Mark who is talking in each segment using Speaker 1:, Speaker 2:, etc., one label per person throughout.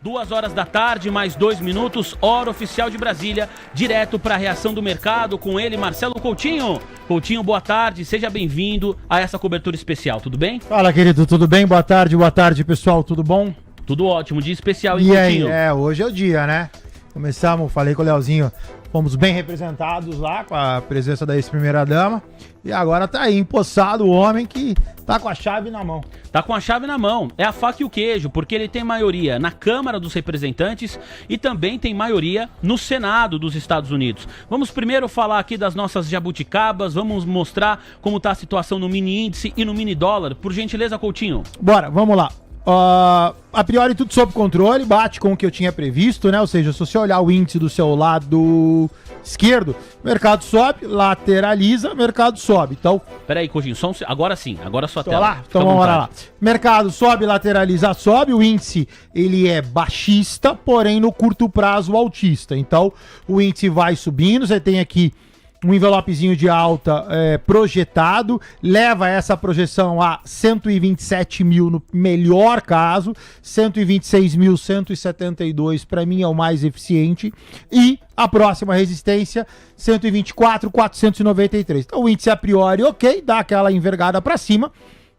Speaker 1: 2 horas da tarde, mais 2 minutos, hora oficial de Brasília, direto para a reação do mercado com ele, Marcelo Coutinho. Coutinho, boa tarde, seja bem-vindo a essa cobertura especial, tudo bem?
Speaker 2: Fala, querido, tudo bem? Boa tarde, pessoal, tudo bom?
Speaker 1: Tudo ótimo, dia especial, hein,
Speaker 2: e
Speaker 1: Coutinho?
Speaker 2: Aí, hoje é o dia, né? Começamos, falei com o Leozinho, fomos bem representados lá com a presença da ex-primeira-dama e agora tá aí, empossado o homem que tá com a chave na mão.
Speaker 1: Tá com a chave na mão, é a faca e o queijo, porque ele tem maioria na Câmara dos Representantes e também tem maioria no Senado dos Estados Unidos. Vamos primeiro falar aqui das nossas jabuticabas, vamos mostrar como tá a situação no mini índice e no mini dólar. Por gentileza, Coutinho.
Speaker 2: Bora, vamos lá. A priori tudo sob controle, bate com o que eu tinha previsto, né? Ou seja, se você olhar o índice do seu lado esquerdo, mercado sobe, lateraliza, mercado sobe. Então,
Speaker 1: peraí, Coutinho, agora sim, agora sua tela.
Speaker 2: Lá, então vamos lá. Mercado sobe, lateraliza, sobe. O índice, ele é baixista, porém no curto prazo altista. Então, o índice vai subindo, você tem aqui um envelopezinho de alta projetado, leva essa projeção a 127 mil no melhor caso, 126.172 para mim é o mais eficiente, e a próxima resistência 124.493. Então o índice a priori ok, dá aquela envergada para cima,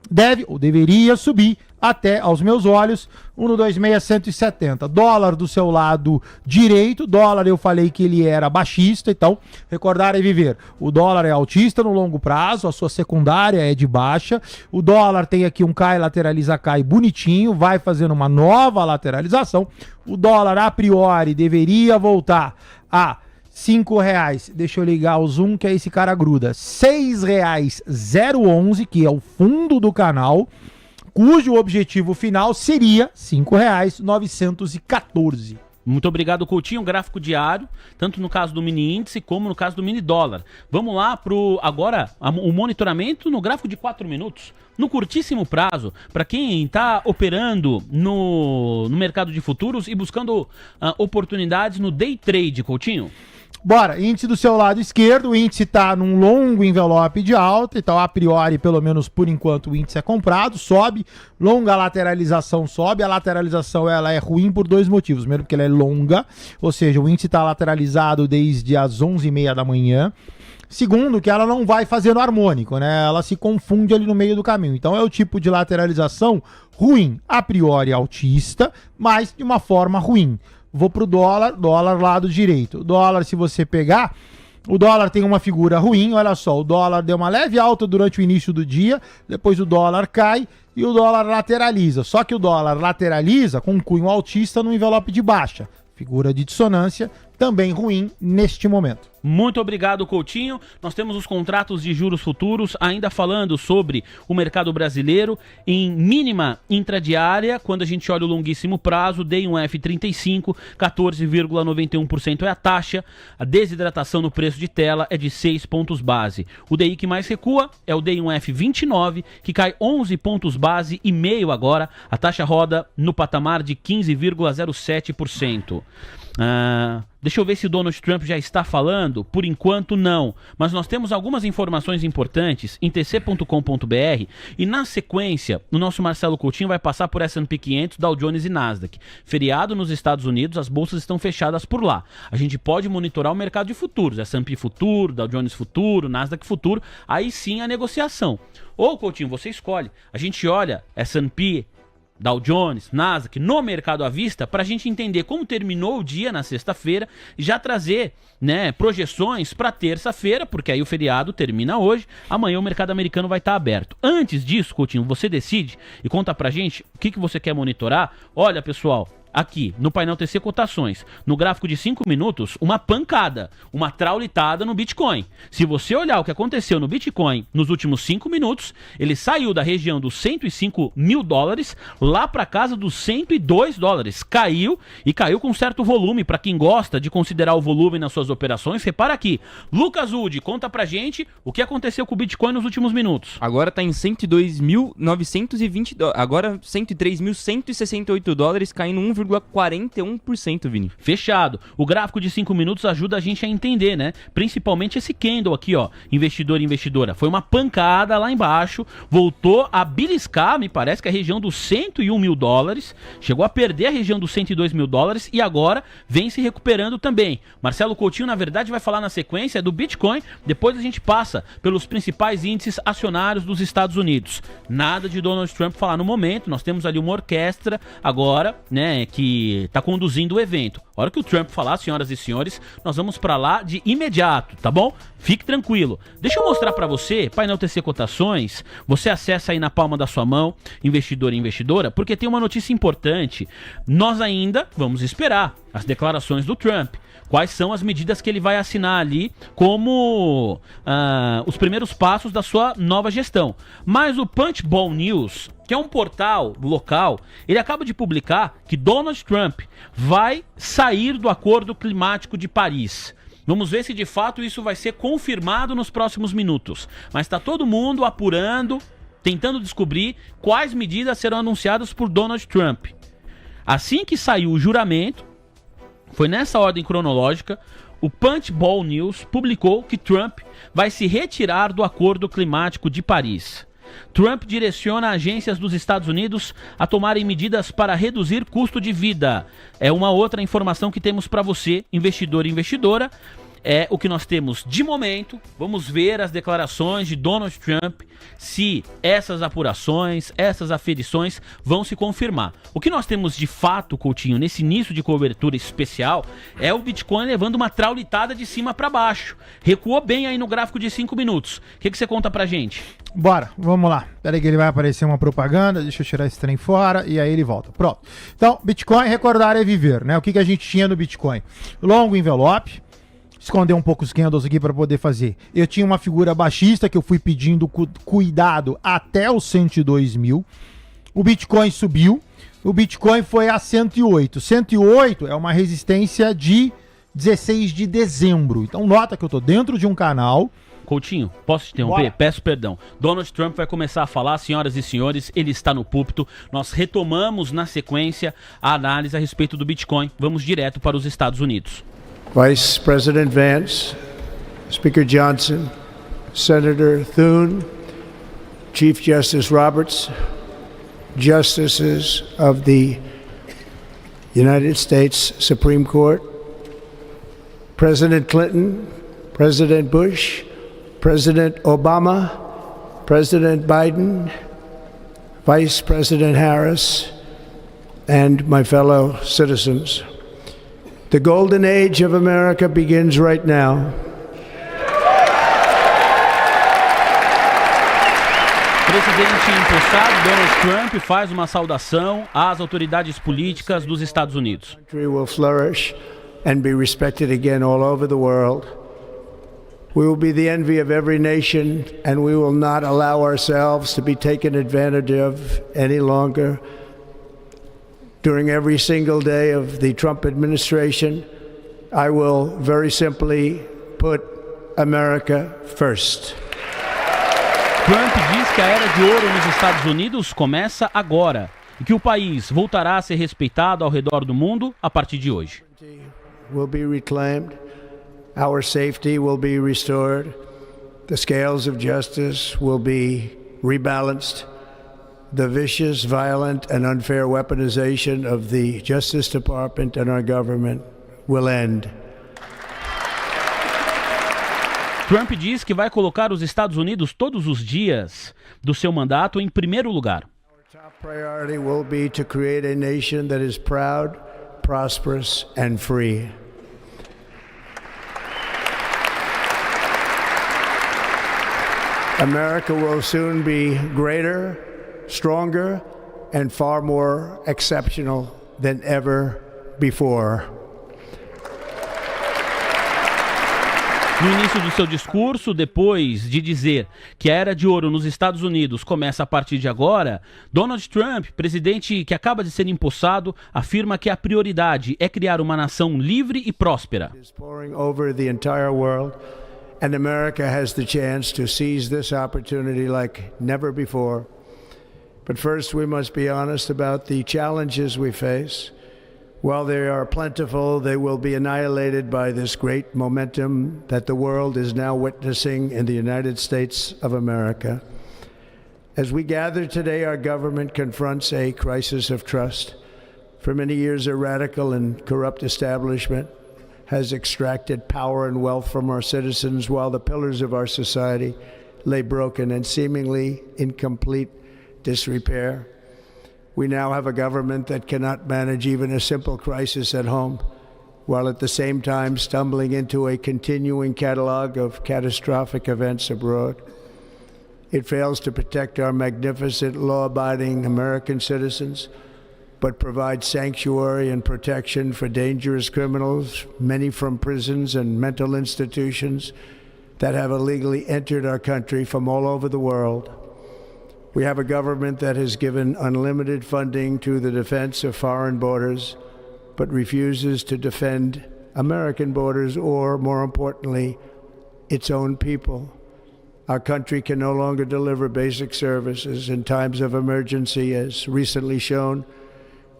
Speaker 2: deve ou deveria subir até, aos meus olhos, 1,26,170. Dólar do seu lado direito, dólar eu falei que ele era baixista, então recordar é viver. O dólar é altista no longo prazo, a sua secundária é de baixa, o dólar tem aqui um cai, lateraliza, cai bonitinho, vai fazendo uma nova lateralização, o dólar a priori deveria voltar a R$5, deixa eu ligar o zoom que aí esse cara gruda, R$6,011, que é o fundo do canal, cujo objetivo final seria R$5,914.
Speaker 1: Muito obrigado, Coutinho. Gráfico diário, tanto no caso do mini índice como no caso do mini dólar. Vamos lá agora o monitoramento no gráfico de 4 minutos. No curtíssimo prazo, para quem está operando no mercado de futuros e buscando oportunidades no day trade, Coutinho.
Speaker 2: Bora, índice do seu lado esquerdo, o índice está num longo envelope de alta, então a priori, pelo menos por enquanto, o índice é comprado, sobe, longa lateralização sobe, a lateralização ela é ruim por 2 motivos, primeiro porque ela é longa, ou seja, o índice está lateralizado desde as 11h30 da manhã, segundo que ela não vai fazendo harmônico, né, ela se confunde ali no meio do caminho, então é o tipo de lateralização ruim, a priori altista, mas de uma forma ruim. Vou pro dólar lado direito. O dólar, se você pegar, o dólar tem uma figura ruim, olha só, o dólar deu uma leve alta durante o início do dia, depois o dólar cai e o dólar lateraliza. Só que o dólar lateraliza com um cunho altista no envelope de baixa. Figura de dissonância, também ruim neste momento.
Speaker 1: Muito obrigado, Coutinho. Nós temos os contratos de juros futuros, ainda falando sobre o mercado brasileiro, em mínima intradiária, quando a gente olha o longuíssimo prazo, DI1F 35, 14,91% é a taxa, a desidratação no preço de tela é de 6 pontos base. O DI que mais recua é o DI1F 29, que cai 11 pontos base e meio agora, a taxa roda no patamar de 15,07%. Deixa eu ver se o Donald Trump já está falando. Por enquanto não, mas nós temos algumas informações importantes em tc.com.br e na sequência o nosso Marcelo Coutinho vai passar por S&P 500, Dow Jones e Nasdaq. Feriado nos Estados Unidos, as bolsas estão fechadas por lá. A gente pode monitorar o mercado de futuros, S&P futuro, Dow Jones futuro, Nasdaq futuro, aí sim a negociação. Ou, Coutinho, você escolhe. A gente olha S&P, Dow Jones, Nasdaq, no mercado à vista, para a gente entender como terminou o dia na sexta-feira e já trazer, né, projeções para terça-feira, porque aí o feriado termina hoje, amanhã o mercado americano vai estar aberto. Antes disso, Coutinho, você decide e conta pra gente o que você quer monitorar. Olha, pessoal, aqui no painel TC Cotações, no gráfico de 5 minutos, uma pancada, uma traulitada no Bitcoin. Se você olhar o que aconteceu no Bitcoin nos últimos 5 minutos, ele saiu da região dos 105 mil dólares lá para casa dos 102 dólares. Caiu e caiu com certo volume. Para quem gosta de considerar o volume nas suas operações, repara aqui. Lucas Udi, conta pra gente o que aconteceu com o Bitcoin nos últimos minutos.
Speaker 3: Agora tá em 102.920 dólares. Agora 103.168 dólares, caindo 1,5%. 1,41%, Vini.
Speaker 1: Fechado. O gráfico de 5 minutos ajuda a gente a entender, né? Principalmente esse candle aqui, ó. Investidor e investidora. Foi uma pancada lá embaixo. Voltou a beliscar, me parece que a região dos 101 mil dólares. Chegou a perder a região dos 102 mil dólares. E agora vem se recuperando também. Marcelo Coutinho, na verdade, vai falar na sequência do Bitcoin. Depois a gente passa pelos principais índices acionários dos Estados Unidos. Nada de Donald Trump falar no momento. Nós temos ali uma orquestra agora, né, que está conduzindo o evento. A hora que o Trump falar, senhoras e senhores, nós vamos para lá de imediato, tá bom? Fique tranquilo. Deixa eu mostrar para você, painel TC Cotações. Você acessa aí na palma da sua mão, investidor e investidora, porque tem uma notícia importante. Nós ainda vamos esperar as declarações do Trump. Quais são as medidas que ele vai assinar ali como os primeiros passos da sua nova gestão. Mas o Punchbowl News, que é um portal local, ele acaba de publicar que Donald Trump vai sair do Acordo Climático de Paris. Vamos ver se de fato isso vai ser confirmado nos próximos minutos. Mas está todo mundo apurando, tentando descobrir quais medidas serão anunciadas por Donald Trump. Assim que saiu o juramento, foi nessa ordem cronológica, o Punchbowl News publicou que Trump vai se retirar do Acordo Climático de Paris. Trump direciona agências dos Estados Unidos a tomarem medidas para reduzir custo de vida. É uma outra informação que temos para você, investidor e investidora. É o que nós temos de momento. Vamos ver as declarações de Donald Trump, se essas apurações, essas aferições vão se confirmar. O que nós temos de fato, Coutinho, nesse início de cobertura especial, é o Bitcoin levando uma traulitada de cima para baixo. Recuou bem aí no gráfico de 5 minutos. O que você conta pra gente?
Speaker 2: Bora, vamos lá. Peraí que ele vai aparecer uma propaganda, deixa eu tirar esse trem fora e aí ele volta. Pronto. Então, Bitcoin, recordar é viver, né? O que a gente tinha no Bitcoin? Longo envelope. Esconder um pouco os candles aqui para poder fazer. Eu tinha uma figura baixista que eu fui pedindo cuidado até os 102 mil. O Bitcoin subiu. O Bitcoin foi a 108. 108 é uma resistência de 16 de dezembro. Então nota que eu tô dentro de um canal.
Speaker 1: Coutinho, posso te interromper? Bora. Peço perdão. Donald Trump vai começar a falar, senhoras e senhores, ele está no púlpito. Nós retomamos na sequência a análise a respeito do Bitcoin. Vamos direto para os Estados Unidos.
Speaker 4: Vice President Vance, Speaker Johnson, Senator Thune, Chief Justice Roberts, Justices of the United States Supreme Court, President Clinton, President Bush, President Obama, President Biden, Vice President Harris, and my fellow citizens. The golden age of America begins right now.
Speaker 1: Presidente empossado Donald Trump faz uma saudação às autoridades políticas dos Estados Unidos.
Speaker 4: The country will flourish and be respected again all over the world. We will be the envy of every nation, and we will not allow ourselves to be taken advantage of any longer. During every single day of the Trump administration, I will very simply put America first.
Speaker 1: Trump diz que a era de ouro nos Estados Unidos começa agora e que o país voltará a ser respeitado ao redor do mundo a partir de hoje.
Speaker 4: Will be reclaimed, our safety will be restored, the scales of justice will be rebalanced. The vicious, violent, and unfair weaponization of the Justice Department and our government will end.
Speaker 1: Trump diz que vai colocar os Estados Unidos todos os dias do seu mandato em primeiro lugar.
Speaker 4: Our top priority will be to create a nation that is proud, prosperous, and free. America will soon be greater, stronger, and far more exceptional than ever before.
Speaker 1: No início do seu discurso, depois de dizer que a era de ouro nos Estados Unidos começa a partir de agora, Donald Trump, presidente que acaba de ser empossado, afirma que a prioridade é criar uma nação livre e próspera.
Speaker 4: And America has the chance to seize this opportunity like never before. But first we must be honest about the challenges we face. While they are plentiful, they will be annihilated by this great momentum that the world is now witnessing in the United States of America. As we gather today, our government confronts a crisis of trust. For many years, a radical and corrupt establishment has extracted power and wealth from our citizens while the pillars of our society lay broken and seemingly in complete disrepair. We now have a government that cannot manage even a simple crisis at home, while at the same time stumbling into a continuing catalog of catastrophic events abroad. It fails to protect our magnificent, law-abiding American citizens, but provides sanctuary and protection for dangerous criminals, many from prisons and mental institutions that have illegally entered our country from all over the world. We have a government that has given unlimited funding to the defense of foreign borders, but refuses to defend American borders or, more importantly, its own people. Our country can no longer deliver basic services in times of emergency, as recently shown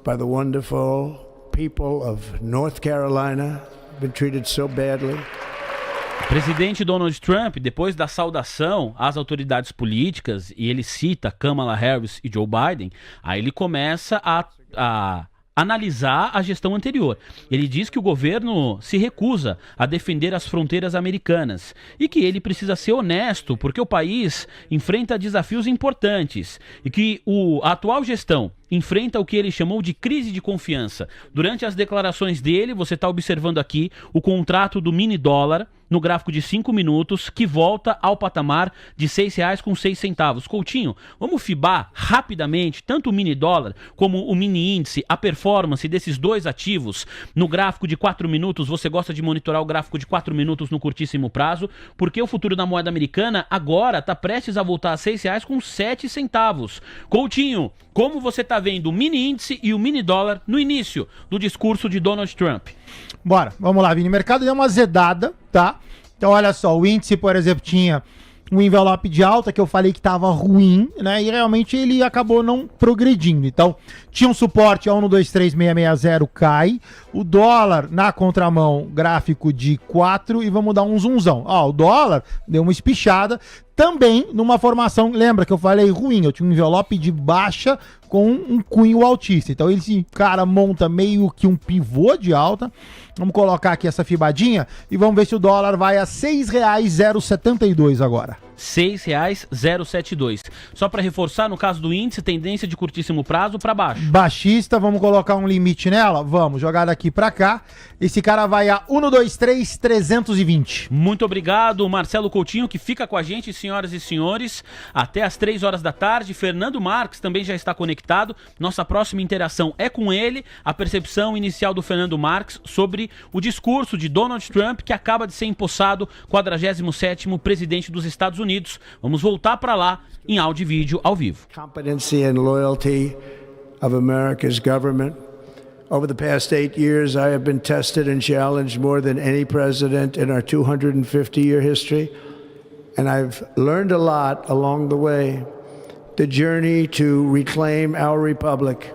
Speaker 4: by the wonderful people of North Carolina, been treated so badly.
Speaker 1: Presidente Donald Trump, depois da saudação às autoridades políticas, e ele cita Kamala Harris e Joe Biden, aí ele começa a analisar a gestão anterior. Ele diz que o governo se recusa a defender as fronteiras americanas e que ele precisa ser honesto porque o país enfrenta desafios importantes e que a atual gestão enfrenta o que ele chamou de crise de confiança. Durante as declarações dele, você está observando aqui o contrato do mini dólar no gráfico de 5 minutos, que volta ao patamar de R$ 6,06. Coutinho, vamos fibar rapidamente tanto o mini dólar como o mini índice, a performance desses dois ativos no gráfico de 4 minutos. Você gosta de monitorar o gráfico de 4 minutos no curtíssimo prazo, porque o futuro da moeda americana agora está prestes a voltar a R$ 6,07. Coutinho, como você está vendo o mini índice e o mini dólar no início do discurso de Donald Trump?
Speaker 2: Bora, vamos lá, Vini. O mercado deu uma azedada, tá? Então, olha só, o índice, por exemplo, tinha um envelope de alta que eu falei que estava ruim, né? E realmente ele acabou não progredindo. Então, tinha um suporte a 1,23660, cai. O dólar na contramão, gráfico de 4, e vamos dar um zoomzão. Ó, o dólar deu uma espichada. Também numa formação, lembra que eu falei ruim, eu tinha um envelope de baixa com um cunho altista. Então esse cara monta meio que um pivô de alta. Vamos colocar aqui essa fibadinha e vamos ver se o dólar vai a R$ 6,072 agora.
Speaker 1: R$ 6,072. Só para reforçar, no caso do índice, tendência de curtíssimo prazo para baixo.
Speaker 2: Baixista, vamos colocar um limite nela? Vamos, jogar daqui para cá. Esse cara vai a 1,23320.
Speaker 1: Muito obrigado, Marcelo Coutinho, que fica com a gente, senhoras e senhores, até às 3 horas da tarde. Fernando Marques também já está conectado. Nossa próxima interação é com ele. A percepção inicial do Fernando Marques sobre o discurso de Donald Trump, que acaba de ser empossado 47º presidente dos Estados Unidos. Vamos voltar para lá em áudio e vídeo ao vivo.
Speaker 4: Competency and loyalty of America's government. Over the past 8 years, I have been tested and challenged more than any president in our 250-year history, and I've learned a lot along the way. The journey to reclaim our republic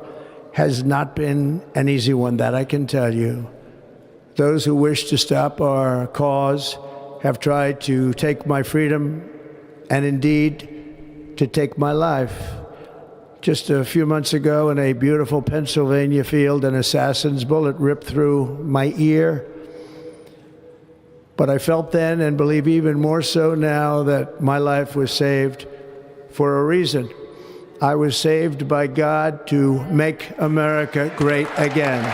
Speaker 4: has not been an easy one, that I can tell you. Those who wish to stop our cause have tried to take my freedom and indeed to take my life. Just a few months ago in a beautiful Pennsylvania field, an assassin's bullet ripped through my ear. But I felt then, and believe even more so now, that my life was saved for a reason. I was saved by God to make America great again.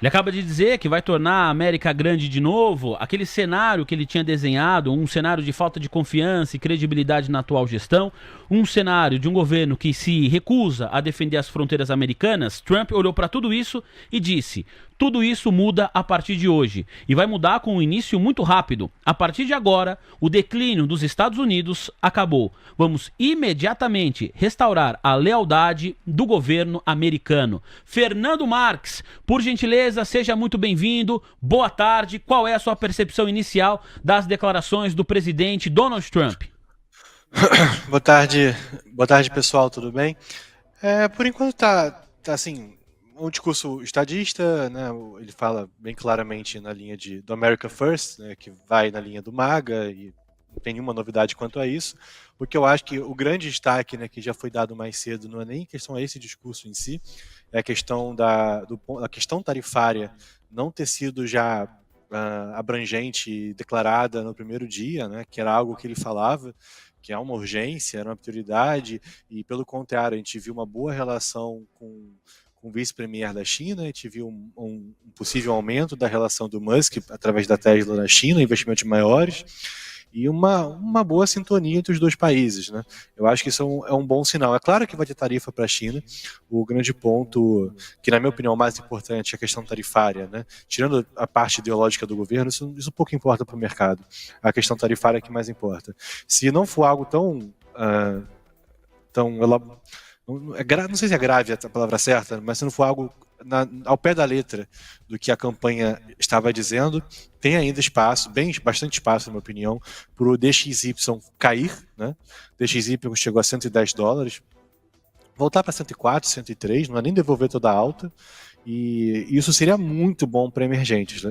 Speaker 1: Ele acaba de dizer que vai tornar a América grande de novo. Aquele cenário que ele tinha desenhado, um cenário de falta de confiança e credibilidade na atual gestão, um cenário de um governo que se recusa a defender as fronteiras americanas. Trump olhou para tudo isso e disse: tudo isso muda a partir de hoje. E vai mudar com um início muito rápido. A partir de agora, o declínio dos Estados Unidos acabou. Vamos imediatamente restaurar a lealdade do governo americano. Fernando Marques, por gentileza, seja muito bem-vindo. Boa tarde. Qual é a sua percepção inicial das declarações do presidente Donald Trump?
Speaker 3: Boa tarde pessoal, tudo bem? Por enquanto tá assim, um discurso estadista, né? Ele fala bem claramente na linha do America First, né? Que vai na linha do MAGA e não tem nenhuma novidade quanto a isso. O que eu acho que o grande destaque, né, que já foi dado mais cedo, não é nem questão a esse discurso em si, é a questão da questão tarifária não ter sido já abrangente e declarada no primeiro dia, né, que era algo que ele falava, que é uma urgência, era uma prioridade, e pelo contrário, a gente viu uma boa relação com o vice-premier da China, a gente viu um possível aumento da relação do Musk através da Tesla na China, investimentos maiores, e uma boa sintonia entre os dois países, né? Eu acho que isso é um bom sinal. É claro que vai ter tarifa para a China. O grande ponto, que na minha opinião é o mais importante, é a questão tarifária, né? Tirando a parte ideológica do governo, isso pouco importa para o mercado. A questão tarifária é que mais importa. Se não for algo tão não sei se é grave a palavra certa, mas se não for algo ao pé da letra do que a campanha estava dizendo, tem ainda espaço, bastante espaço, na minha opinião, para o DXY cair, né? DXY chegou a $110, voltar para 104, 103, não é nem devolver toda a alta, e isso seria muito bom para emergentes,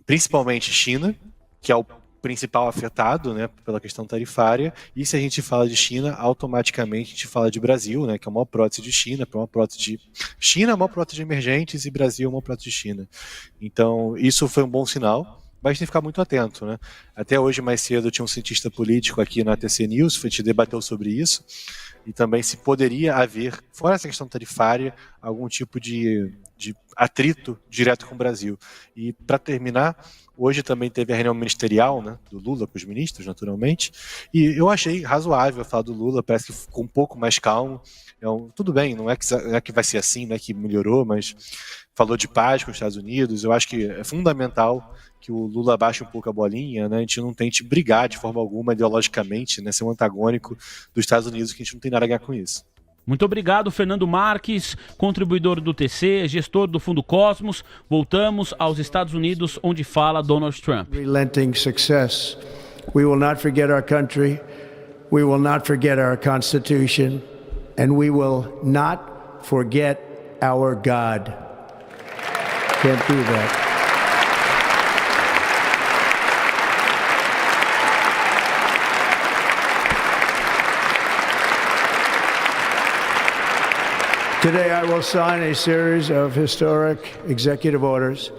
Speaker 3: principalmente China, que é o principal afetado, né, pela questão tarifária, e se a gente fala de China, automaticamente a gente fala de Brasil, né, que é a maior prótese de China, China é a maior prótese de emergentes e Brasil é a maior prótese de China. Então, isso foi um bom sinal, mas tem que ficar muito atento, né? Até hoje, mais cedo, tinha um cientista político aqui na TC News, a gente debateu sobre isso, e também se poderia haver, fora essa questão tarifária, algum tipo de atrito direto com o Brasil. E, para terminar, hoje também teve a reunião ministerial, né, do Lula com os ministros, naturalmente, e eu achei razoável falar do Lula, parece que ficou um pouco mais calmo. Tudo bem, não é que vai ser assim, não é que melhorou, mas falou de paz com os Estados Unidos. Eu acho que é fundamental que o Lula abaixe um pouco a bolinha, né, a gente não tente brigar de forma alguma ideologicamente, né, ser um antagônico dos Estados Unidos, que a gente não tem nada a ganhar com isso.
Speaker 1: Muito obrigado, Fernando Marques, contribuidor do TC, gestor do Fundo Cosmos. Voltamos aos Estados Unidos, onde fala Donald Trump.
Speaker 4: Relenting success. We will not forget our country. We will not forget our Constitution. And we will not forget our God. Can't do that. Today I will sign a series of historic executive orders.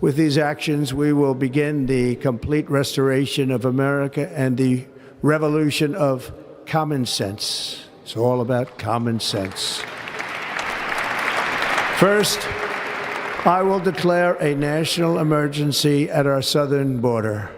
Speaker 4: With these actions, we will begin the complete restoration of America and the revolution of common sense. It's all about common sense. First, I will declare a national emergency at our southern border.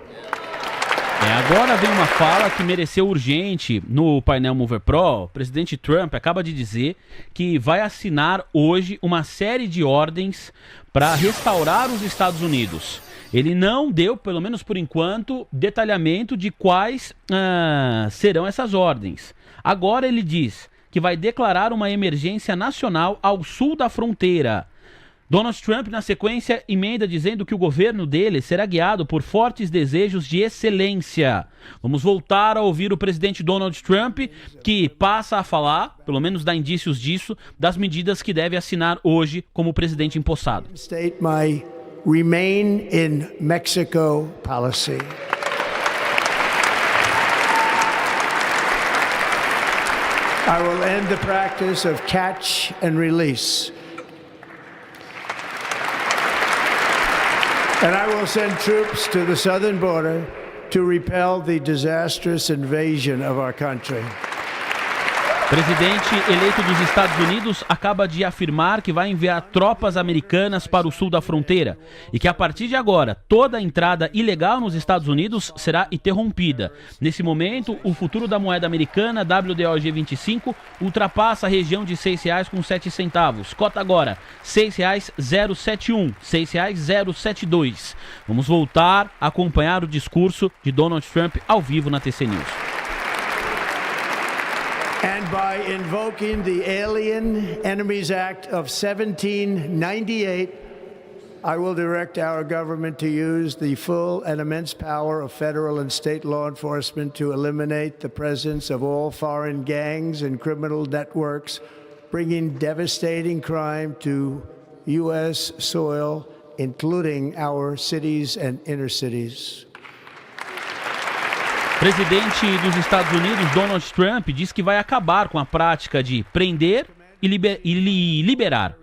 Speaker 1: Agora vem uma fala que mereceu urgente no painel Mover Pro. O presidente Trump acaba de dizer que vai assinar hoje uma série de ordens para restaurar os Estados Unidos. Ele não deu, pelo menos por enquanto, detalhamento de quais serão essas ordens. Agora ele diz que vai declarar uma emergência nacional ao sul da fronteira. Donald Trump, na sequência, emenda dizendo que o governo dele será guiado por fortes desejos de excelência. Vamos voltar a ouvir o presidente Donald Trump, que passa a falar, pelo menos dá indícios disso, das medidas que deve assinar hoje como presidente empossado.
Speaker 4: State my remain in Mexico policy. I will end the practice of catch and release. And I will send troops to the southern border to repel the disastrous invasion of our country.
Speaker 1: Presidente eleito dos Estados Unidos acaba de afirmar que vai enviar tropas americanas para o sul da fronteira e que a partir de agora toda entrada ilegal nos Estados Unidos será interrompida. Nesse momento, o futuro da moeda americana WDOG25 ultrapassa a região de R$ 6,07. Cota agora R$ 6,071, R$ 6,072. Vamos voltar a acompanhar o discurso de Donald Trump ao vivo na TC News.
Speaker 4: And by invoking the Alien Enemies Act of 1798, I will direct our government to use the full and immense power of federal and state law enforcement to eliminate the presence of all foreign gangs and criminal networks bringing devastating crime to U.S. soil, including our cities and inner cities.
Speaker 1: Presidente dos Estados Unidos, Donald Trump, diz que vai acabar com a prática de prender e liberar.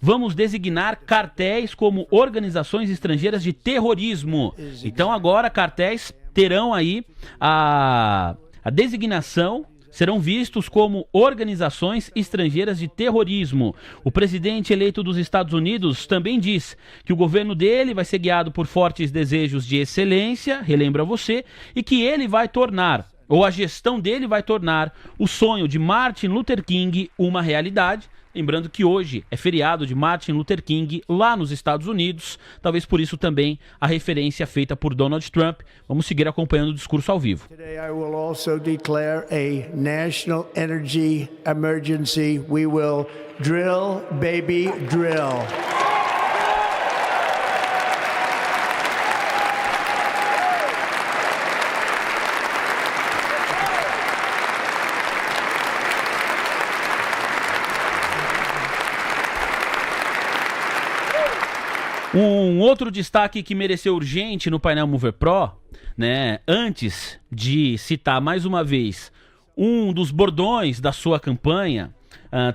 Speaker 1: Vamos designar cartéis como organizações estrangeiras de terrorismo. Então agora cartéis terão aí a designação, serão vistos como organizações estrangeiras de terrorismo. O presidente eleito dos Estados Unidos também diz que o governo dele vai ser guiado por fortes desejos de excelência, relembra você, e que ele vai tornar, ou a gestão dele vai tornar, o sonho de Martin Luther King uma realidade. Lembrando que hoje é feriado de Martin Luther King lá nos Estados Unidos, talvez por isso também a referência feita por Donald Trump. Vamos seguir acompanhando o discurso ao vivo.
Speaker 4: Today I will also declare a national energy emergency. We will drill, baby, drill.
Speaker 1: Um outro destaque que mereceu urgente no painel Mover Pro, né, antes de citar mais uma vez um dos bordões da sua campanha,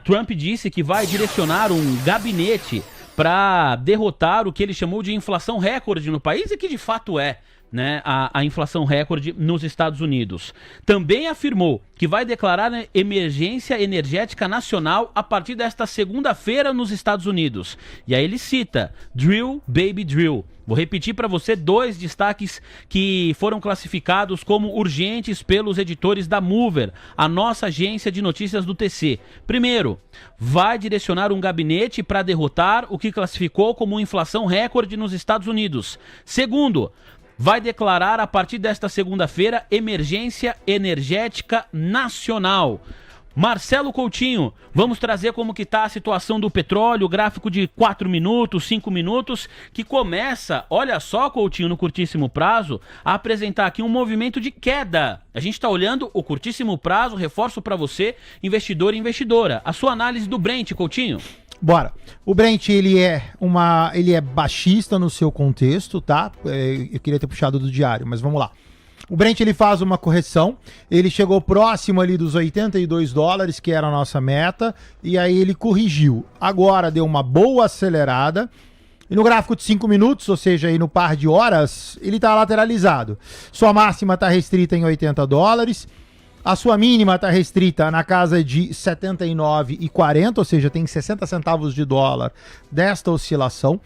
Speaker 1: Trump disse que vai direcionar um gabinete para derrotar o que ele chamou de inflação recorde no país e que de fato é, né, a inflação recorde nos Estados Unidos. Também afirmou que vai declarar emergência energética nacional a partir desta segunda-feira nos Estados Unidos. E aí ele cita Drill, Baby Drill. Vou repetir para você dois destaques que foram classificados como urgentes pelos editores da Mover, a nossa agência de notícias do TC. Primeiro, vai direcionar um gabinete para derrotar o que classificou como inflação recorde nos Estados Unidos. Segundo, vai declarar a partir desta segunda-feira emergência energética nacional. Marcelo Coutinho, vamos trazer como que está a situação do petróleo, gráfico de 4 minutos, 5 minutos, que começa, olha só, Coutinho, no curtíssimo prazo, a apresentar aqui um movimento de queda. A gente está olhando o curtíssimo prazo, reforço para você, investidor e investidora. A sua análise do Brent, Coutinho?
Speaker 2: Bora. O Brent, ele é baixista no seu contexto, tá? Eu queria ter puxado do diário, mas vamos lá. O Brent, ele faz uma correção, ele chegou próximo ali dos $82, que era a nossa meta, e aí ele corrigiu. Agora deu uma boa acelerada, e no gráfico de 5 minutos, ou seja, aí no par de horas, ele está lateralizado. Sua máxima está restrita em $80, a sua mínima está restrita na casa de 79,40, ou seja, tem 60 centavos de dólar desta oscilação.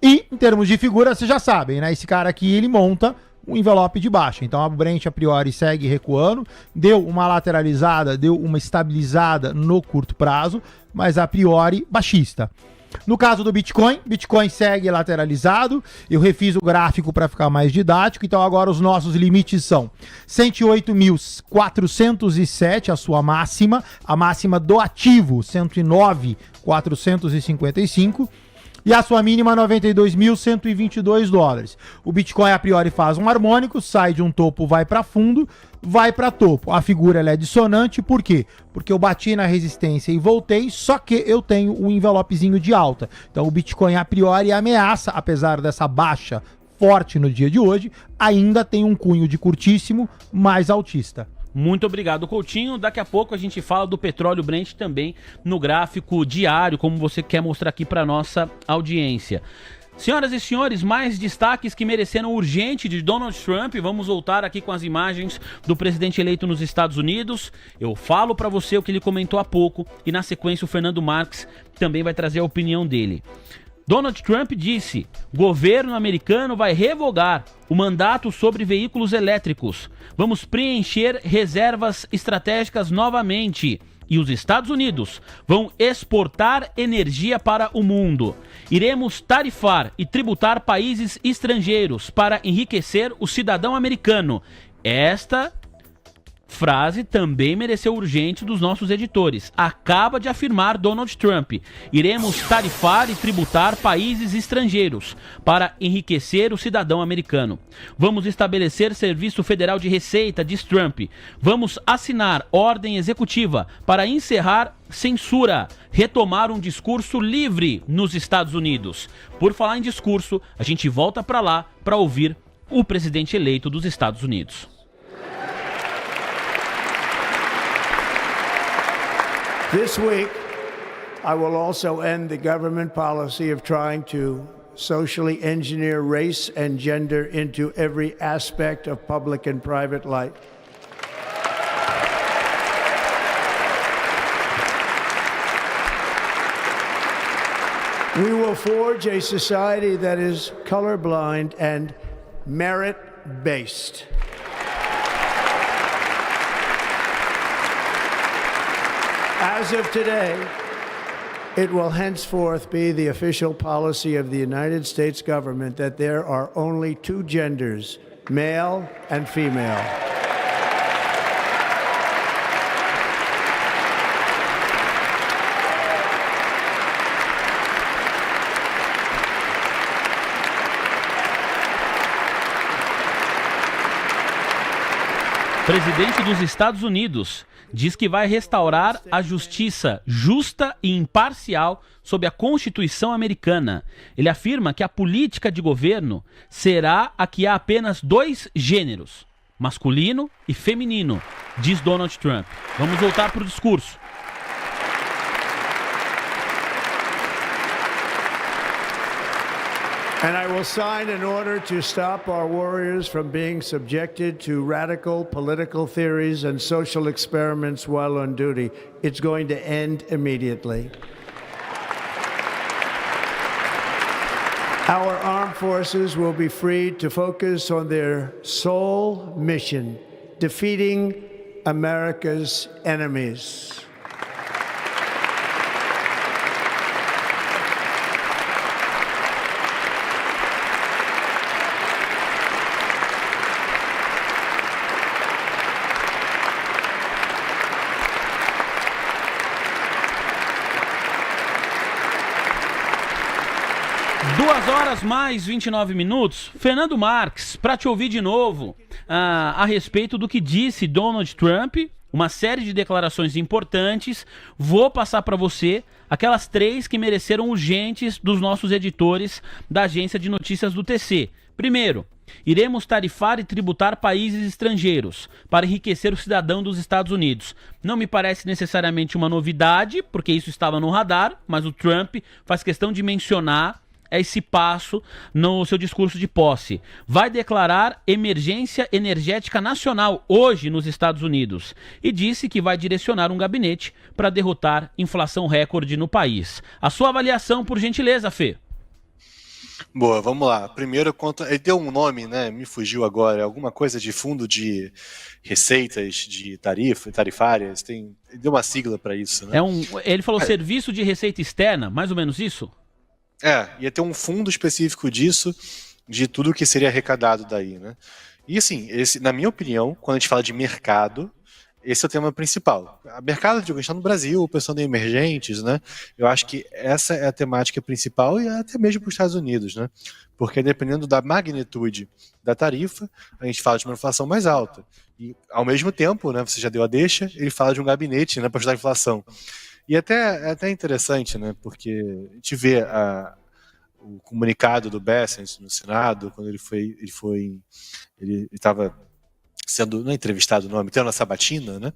Speaker 2: E, em termos de figura, vocês já sabem, né? Esse cara aqui, ele monta um envelope de baixa. Então, a Brent, a priori, segue recuando, deu uma lateralizada, deu uma estabilizada no curto prazo, mas, a priori, baixista. No caso do Bitcoin, Bitcoin segue lateralizado. Eu refiz o gráfico para ficar mais didático. Então agora os nossos limites são 108.407, a sua máxima. A máxima do ativo, 109.455. E a sua mínima, $92.122. O Bitcoin, a priori, faz um harmônico, sai de um topo, vai para fundo, vai para topo. A figura ela é dissonante, por quê? Porque eu bati na resistência e voltei, só que eu tenho um envelopezinho de alta. Então o Bitcoin, a priori, ameaça, apesar dessa baixa forte no dia de hoje, ainda tem um cunho de curtíssimo mais altista.
Speaker 1: Muito obrigado, Coutinho. Daqui a pouco a gente fala do petróleo Brent também no gráfico diário, como você quer mostrar aqui para nossa audiência. Senhoras e senhores, mais destaques que mereceram urgente de Donald Trump. Vamos voltar aqui com as imagens do presidente eleito nos Estados Unidos. Eu falo para você o que ele comentou há pouco e na sequência o Fernando Marques também vai trazer a opinião dele. Donald Trump disse: governo americano vai revogar o mandato sobre veículos elétricos. Vamos preencher reservas estratégicas novamente. E os Estados Unidos vão exportar energia para o mundo. Iremos tarifar e tributar países estrangeiros para enriquecer o cidadão americano. Esta Frase também mereceu urgente dos nossos editores. Acaba de afirmar Donald Trump. Iremos tarifar e tributar países estrangeiros para enriquecer o cidadão americano. Vamos estabelecer Serviço Federal de Receita, diz Trump. Vamos assinar ordem executiva para encerrar censura, retomar um discurso livre nos Estados Unidos. Por falar em discurso, a gente volta para lá para ouvir o presidente eleito dos Estados Unidos.
Speaker 4: This week, I will also end the government policy of trying to socially engineer race and gender into every aspect of public and private life. We will forge a society that is colorblind and merit-based. As of today, it will henceforth be the official policy of the United States government that there are only two genders, male and female.
Speaker 1: Presidente dos Estados Unidos diz que vai restaurar a justiça justa e imparcial sob a Constituição americana. Ele afirma que a política de governo será a que há apenas 2 gêneros, masculino e feminino, diz Donald Trump. Vamos voltar para o discurso.
Speaker 4: And I will sign an order to stop our warriors from being subjected to radical political theories and social experiments while on duty. It's going to end immediately. Our armed forces will be freed to focus on their sole mission, defeating America's enemies.
Speaker 1: Horas mais 29 minutos. Fernando Marques, para te ouvir de novo a respeito do que disse Donald Trump, uma série de declarações importantes. Vou passar para você aquelas 3 que mereceram urgentes dos nossos editores da agência de notícias do TC. Primeiro, iremos tarifar e tributar países estrangeiros para enriquecer o cidadão dos Estados Unidos. Não me parece necessariamente uma novidade, porque isso estava no radar, mas o Trump faz questão de mencionar esse passo no seu discurso de posse. Vai declarar emergência energética nacional hoje nos Estados Unidos e disse que vai direcionar um gabinete para derrotar inflação recorde no país. A sua avaliação, por gentileza, Fê.
Speaker 3: Boa, vamos lá. Primeiro, ele deu um nome, né? Me fugiu agora. Alguma coisa de fundo de receitas de tarifárias. Ele deu uma sigla para isso, né?
Speaker 1: Ele falou serviço de receita externa, mais ou menos isso?
Speaker 3: Ia ter um fundo específico disso, de tudo que seria arrecadado daí, né? E assim, na minha opinião, quando a gente fala de mercado, esse é o tema principal. A mercado, a gente está no Brasil, pensando em emergentes, né? Eu acho que essa é a temática principal e até mesmo para os Estados Unidos, né? Porque dependendo da magnitude da tarifa, a gente fala de uma inflação mais alta. E ao mesmo tempo, né, você já deu a deixa, ele fala de um gabinete, né, para ajudar a inflação. E é até interessante, né, porque a gente vê o comunicado do Bessent no Senado, quando ele estava sendo, não é entrevistado o nome, tendo a sabatina, né,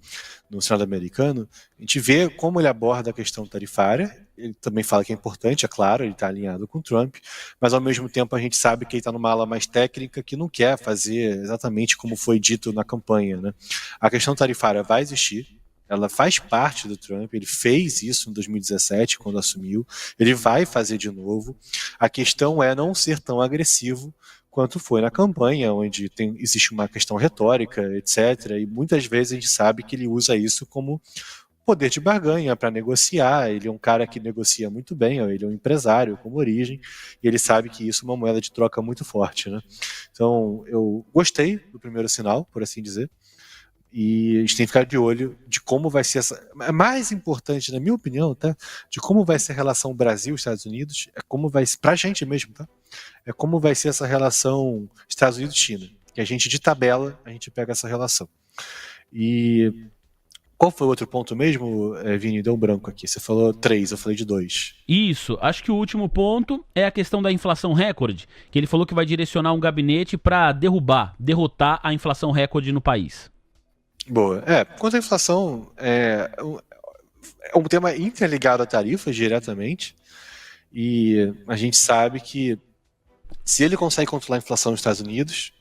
Speaker 3: no Senado americano, a gente vê como ele aborda a questão tarifária. Ele também fala que é importante, é claro, ele está alinhado com o Trump, mas ao mesmo tempo a gente sabe que ele está numa ala mais técnica que não quer fazer exatamente como foi dito na campanha, né. A questão tarifária vai existir, ela faz parte do Trump, ele fez isso em 2017, quando assumiu, ele vai fazer de novo. A questão é não ser tão agressivo quanto foi na campanha, onde existe uma questão retórica, etc. E muitas vezes a gente sabe que ele usa isso como poder de barganha para negociar. Ele é um cara que negocia muito bem, ele é um empresário como origem, e ele sabe que isso é uma moeda de troca muito forte, né? Então, eu gostei do primeiro sinal, por assim dizer. E a gente tem que ficar de olho de como vai ser essa. É mais importante, na minha opinião, tá? De como vai ser a relação Brasil-Estados Unidos, é como vai ser, pra gente mesmo, tá? É como vai ser essa relação Estados Unidos-China. Que a gente, de tabela, a gente pega essa relação. E qual foi o outro ponto mesmo, Vini? Deu um branco aqui. Você falou 3, eu falei de 2.
Speaker 1: Isso, acho que o último ponto é a questão da inflação recorde, que ele falou que vai direcionar um gabinete para derrotar a inflação recorde no país.
Speaker 3: Boa. Quanto à inflação, é um tema interligado a tarifas diretamente, e a gente sabe que se ele consegue controlar a inflação nos Estados Unidos,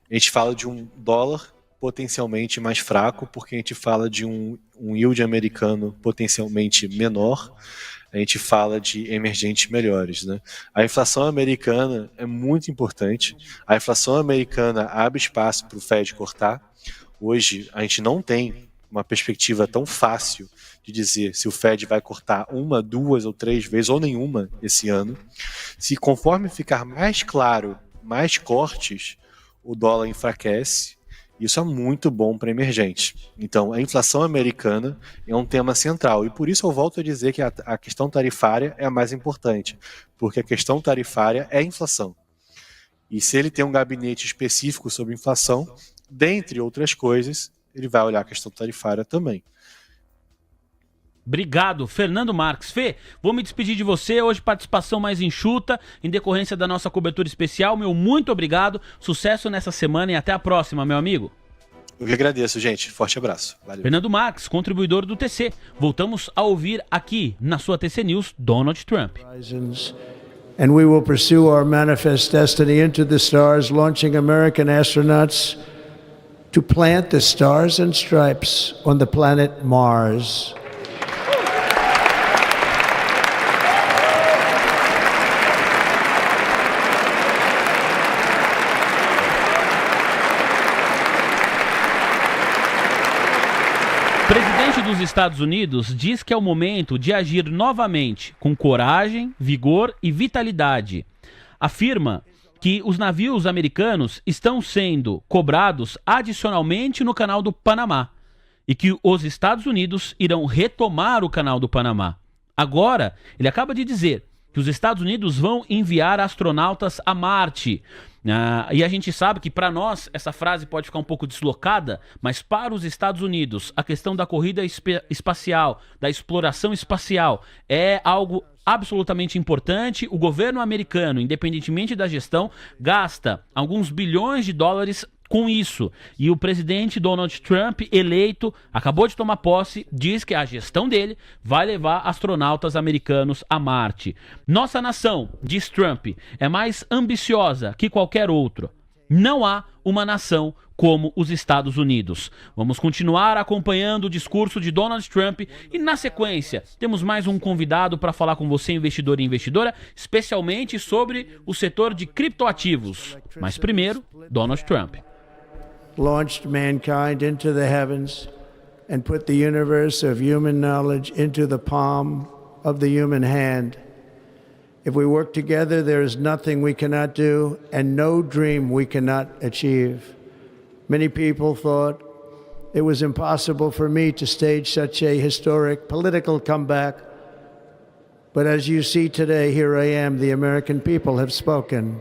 Speaker 3: a gente fala de um dólar potencialmente mais fraco, porque a gente fala de um yield americano potencialmente menor, a gente fala de emergentes melhores, né? A inflação americana é muito importante, a inflação americana abre espaço para o Fed cortar. Hoje, a gente não tem uma perspectiva tão fácil de dizer se o Fed vai cortar 1, 2 ou 3 vezes, ou nenhuma esse ano. Se conforme ficar mais claro, mais cortes, o dólar enfraquece, isso é muito bom para emergente. Então, a inflação americana é um tema central, e por isso eu volto a dizer que a questão tarifária é a mais importante, porque a questão tarifária é a inflação. E se ele tem um gabinete específico sobre inflação, dentre outras coisas, ele vai olhar a questão tarifária também.
Speaker 1: Obrigado, Fernando Marques. Fê, vou me despedir de você. Hoje participação mais enxuta, em decorrência da nossa cobertura especial. Meu muito obrigado, sucesso nessa semana e até a próxima, meu amigo.
Speaker 3: Eu que agradeço, gente. Forte abraço. Valeu.
Speaker 1: Fernando Marques, contribuidor do TC. Voltamos a ouvir aqui, na sua TC News, Donald Trump.
Speaker 4: And we will pursue our manifest destiny into the stars, launching American astronauts to plant the stars and stripes on the planet Mars.
Speaker 1: O presidente dos Estados Unidos diz que é o momento de agir novamente com coragem, vigor e vitalidade. Afirma que os navios americanos estão sendo cobrados adicionalmente no Canal do Panamá e que os Estados Unidos irão retomar o Canal do Panamá. Agora, ele acaba de dizer que os Estados Unidos vão enviar astronautas a Marte. E a gente sabe que para nós essa frase pode ficar um pouco deslocada, mas para os Estados Unidos a questão da corrida espacial, da exploração espacial é algo absolutamente importante. O governo americano, independentemente da gestão, gasta alguns bilhões de dólares com isso. E o presidente Donald Trump, eleito, acabou de tomar posse, diz que a gestão dele vai levar astronautas americanos a Marte. Nossa nação, diz Trump, é mais ambiciosa que qualquer outra. Não há uma nação como os Estados Unidos. Vamos continuar acompanhando o discurso de Donald Trump e, na sequência, temos mais um convidado para falar com você, investidor e investidora, especialmente sobre o setor de criptoativos. Mas primeiro, Donald Trump.
Speaker 4: Launched mankind into the heavens and put the universe of human knowledge into the palm of the human hand. If we work together, there is nothing we cannot do and no dream we cannot achieve. Many people thought it was impossible for me to stage such a historic political comeback. But as you see today, here I am. The American people have spoken.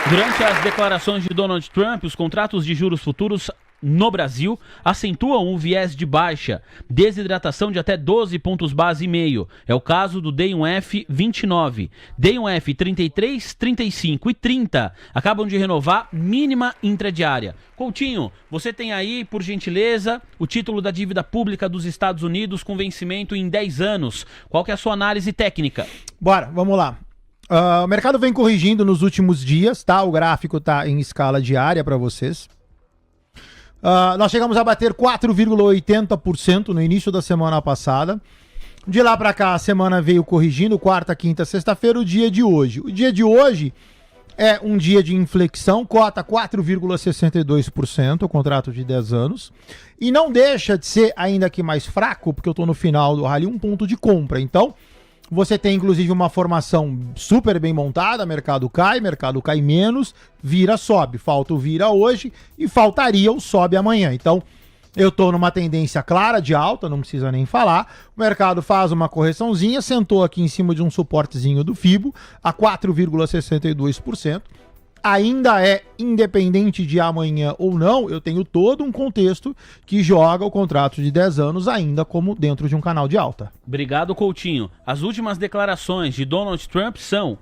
Speaker 1: Durante as declarações de Donald Trump, os contratos de juros futuros no Brasil acentuam um viés de baixa, desidratação de até 12 pontos base e meio. É o caso do D1F 29. D1F 33, 35 e 30 acabam de renovar mínima intradiária. Coutinho, você tem aí, por gentileza, o título da dívida pública dos Estados Unidos com vencimento em 10 anos. Qual que é a sua análise técnica?
Speaker 2: Bora, vamos lá. O mercado vem corrigindo nos últimos dias, tá? O gráfico tá em escala diária para vocês. Nós chegamos a bater 4,80% no início da semana passada. De lá para cá, a semana veio corrigindo, quarta, quinta, sexta-feira, o dia de hoje. O dia de hoje É um dia de inflexão, cota 4,62%, o contrato de 10 anos. E não deixa de ser ainda aqui mais fraco, porque eu estou no final do rally, um ponto de compra. Então, você tem inclusive uma formação super bem montada, mercado cai menos, vira, sobe. Falta o vira hoje e faltaria o sobe amanhã. Então, eu estou numa tendência clara de alta, não precisa nem falar. O mercado faz uma correçãozinha, sentou aqui em cima de um suportezinho do FIBO a 4,62%. Ainda é independente de amanhã ou não, eu tenho todo um contexto que joga o contrato de 10 anos ainda como dentro de um canal de alta.
Speaker 1: Obrigado, Coutinho. As últimas declarações de Donald Trump são: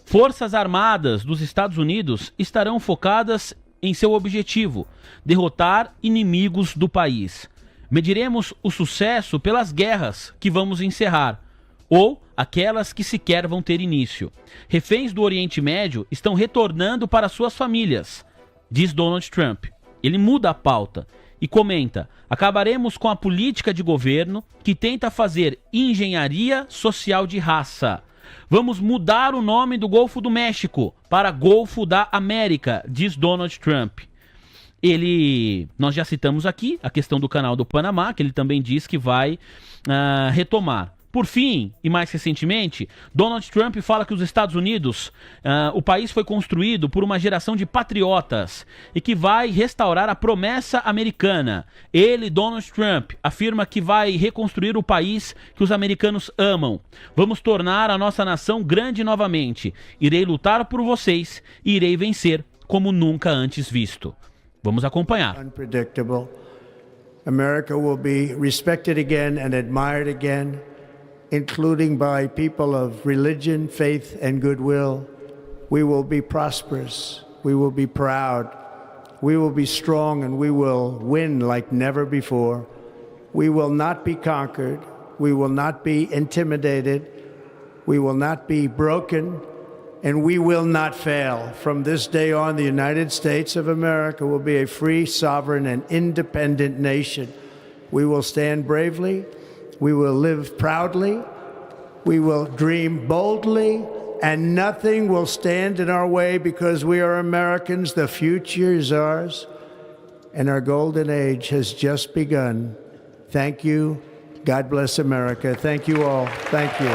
Speaker 1: Forças Armadas dos Estados Unidos estarão focadas em seu objetivo, derrotar inimigos do país. Mediremos o sucesso pelas guerras que vamos encerrar, ou aquelas que sequer vão ter início. Reféns do Oriente Médio estão retornando para suas famílias, diz Donald Trump. Ele muda a pauta e comenta: acabaremos com a política de governo que tenta fazer engenharia social de raça. Vamos mudar o nome do Golfo do México para Golfo da América, diz Donald Trump. Nós já citamos aqui a questão do Canal do Panamá, que ele também diz que vai retomar. Por fim, e mais recentemente, Donald Trump fala que os Estados Unidos, o país foi construído por uma geração de patriotas e que vai restaurar a promessa americana. Ele, Donald Trump, afirma que vai reconstruir o país que os americanos amam. Vamos tornar a nossa nação grande novamente. Irei lutar por vocês e irei vencer como nunca antes visto. Vamos acompanhar.
Speaker 4: Unpredictable. America will be respected again and admired again, including by people of religion, faith, and goodwill. We will be prosperous. We will be proud. We will be strong, and we will win like never before. We will not be conquered. We will not be intimidated. We will not be broken, and we will not fail. From this day on, the United States of America will be a free, sovereign, and independent nation. We will stand bravely. We will live proudly, we will dream boldly, and nothing will stand in our way because we are Americans. The future is ours, and our golden age has just begun. Thank you. God bless America. Thank you all. Thank you.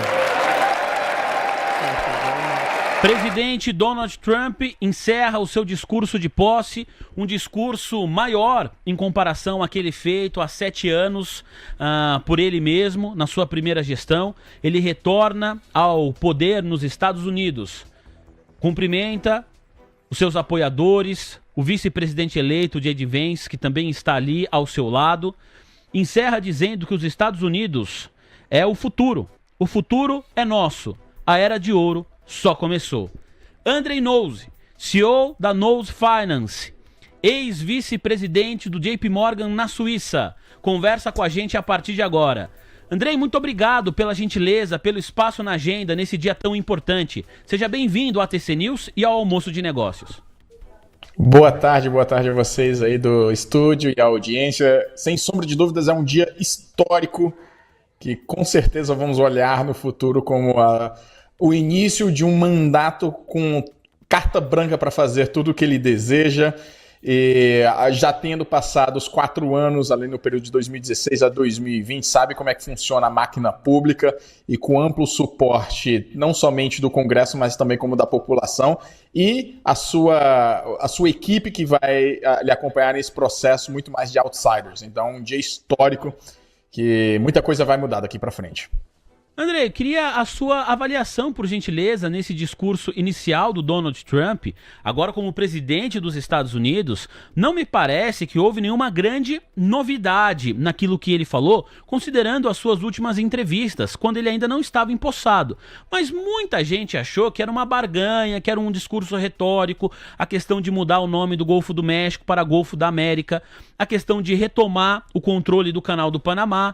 Speaker 1: Presidente Donald Trump encerra o seu discurso de posse, um discurso maior em comparação àquele feito há 7 anos por ele mesmo, na sua primeira gestão. Ele retorna ao poder nos Estados Unidos, cumprimenta os seus apoiadores, o vice-presidente eleito J.D. Vance, que também está ali ao seu lado, encerra dizendo que os Estados Unidos é o futuro é nosso, a era de ouro só começou. Andrei Nossi, CEO da Nossi Finance, ex-vice-presidente do JP Morgan na Suíça, conversa com a gente a partir de agora. Andrei, muito obrigado pela gentileza, pelo espaço na agenda nesse dia tão importante. Seja bem-vindo ao ATC News e ao Almoço de Negócios.
Speaker 5: Boa tarde a vocês aí do estúdio e a audiência. Sem sombra de dúvidas, é um dia histórico que com certeza vamos olhar no futuro como o início de um mandato com carta branca para fazer tudo o que ele deseja, e já tendo passado os 4 anos ali no período de 2016 a 2020, sabe como é que funciona a máquina pública, e com amplo suporte não somente do Congresso, mas também como da população, e a sua equipe que vai lhe acompanhar nesse processo muito mais de outsiders. Então, um dia histórico que muita coisa vai mudar daqui para frente.
Speaker 1: André, eu queria a sua avaliação, por gentileza, nesse discurso inicial do Donald Trump, agora como presidente dos Estados Unidos. Não me parece que houve nenhuma grande novidade naquilo que ele falou, considerando as suas últimas entrevistas, quando ele ainda não estava empossado. Mas muita gente achou que era uma barganha, que era um discurso retórico, a questão de mudar o nome do Golfo do México para Golfo da América, a questão de retomar o controle do Canal do Panamá.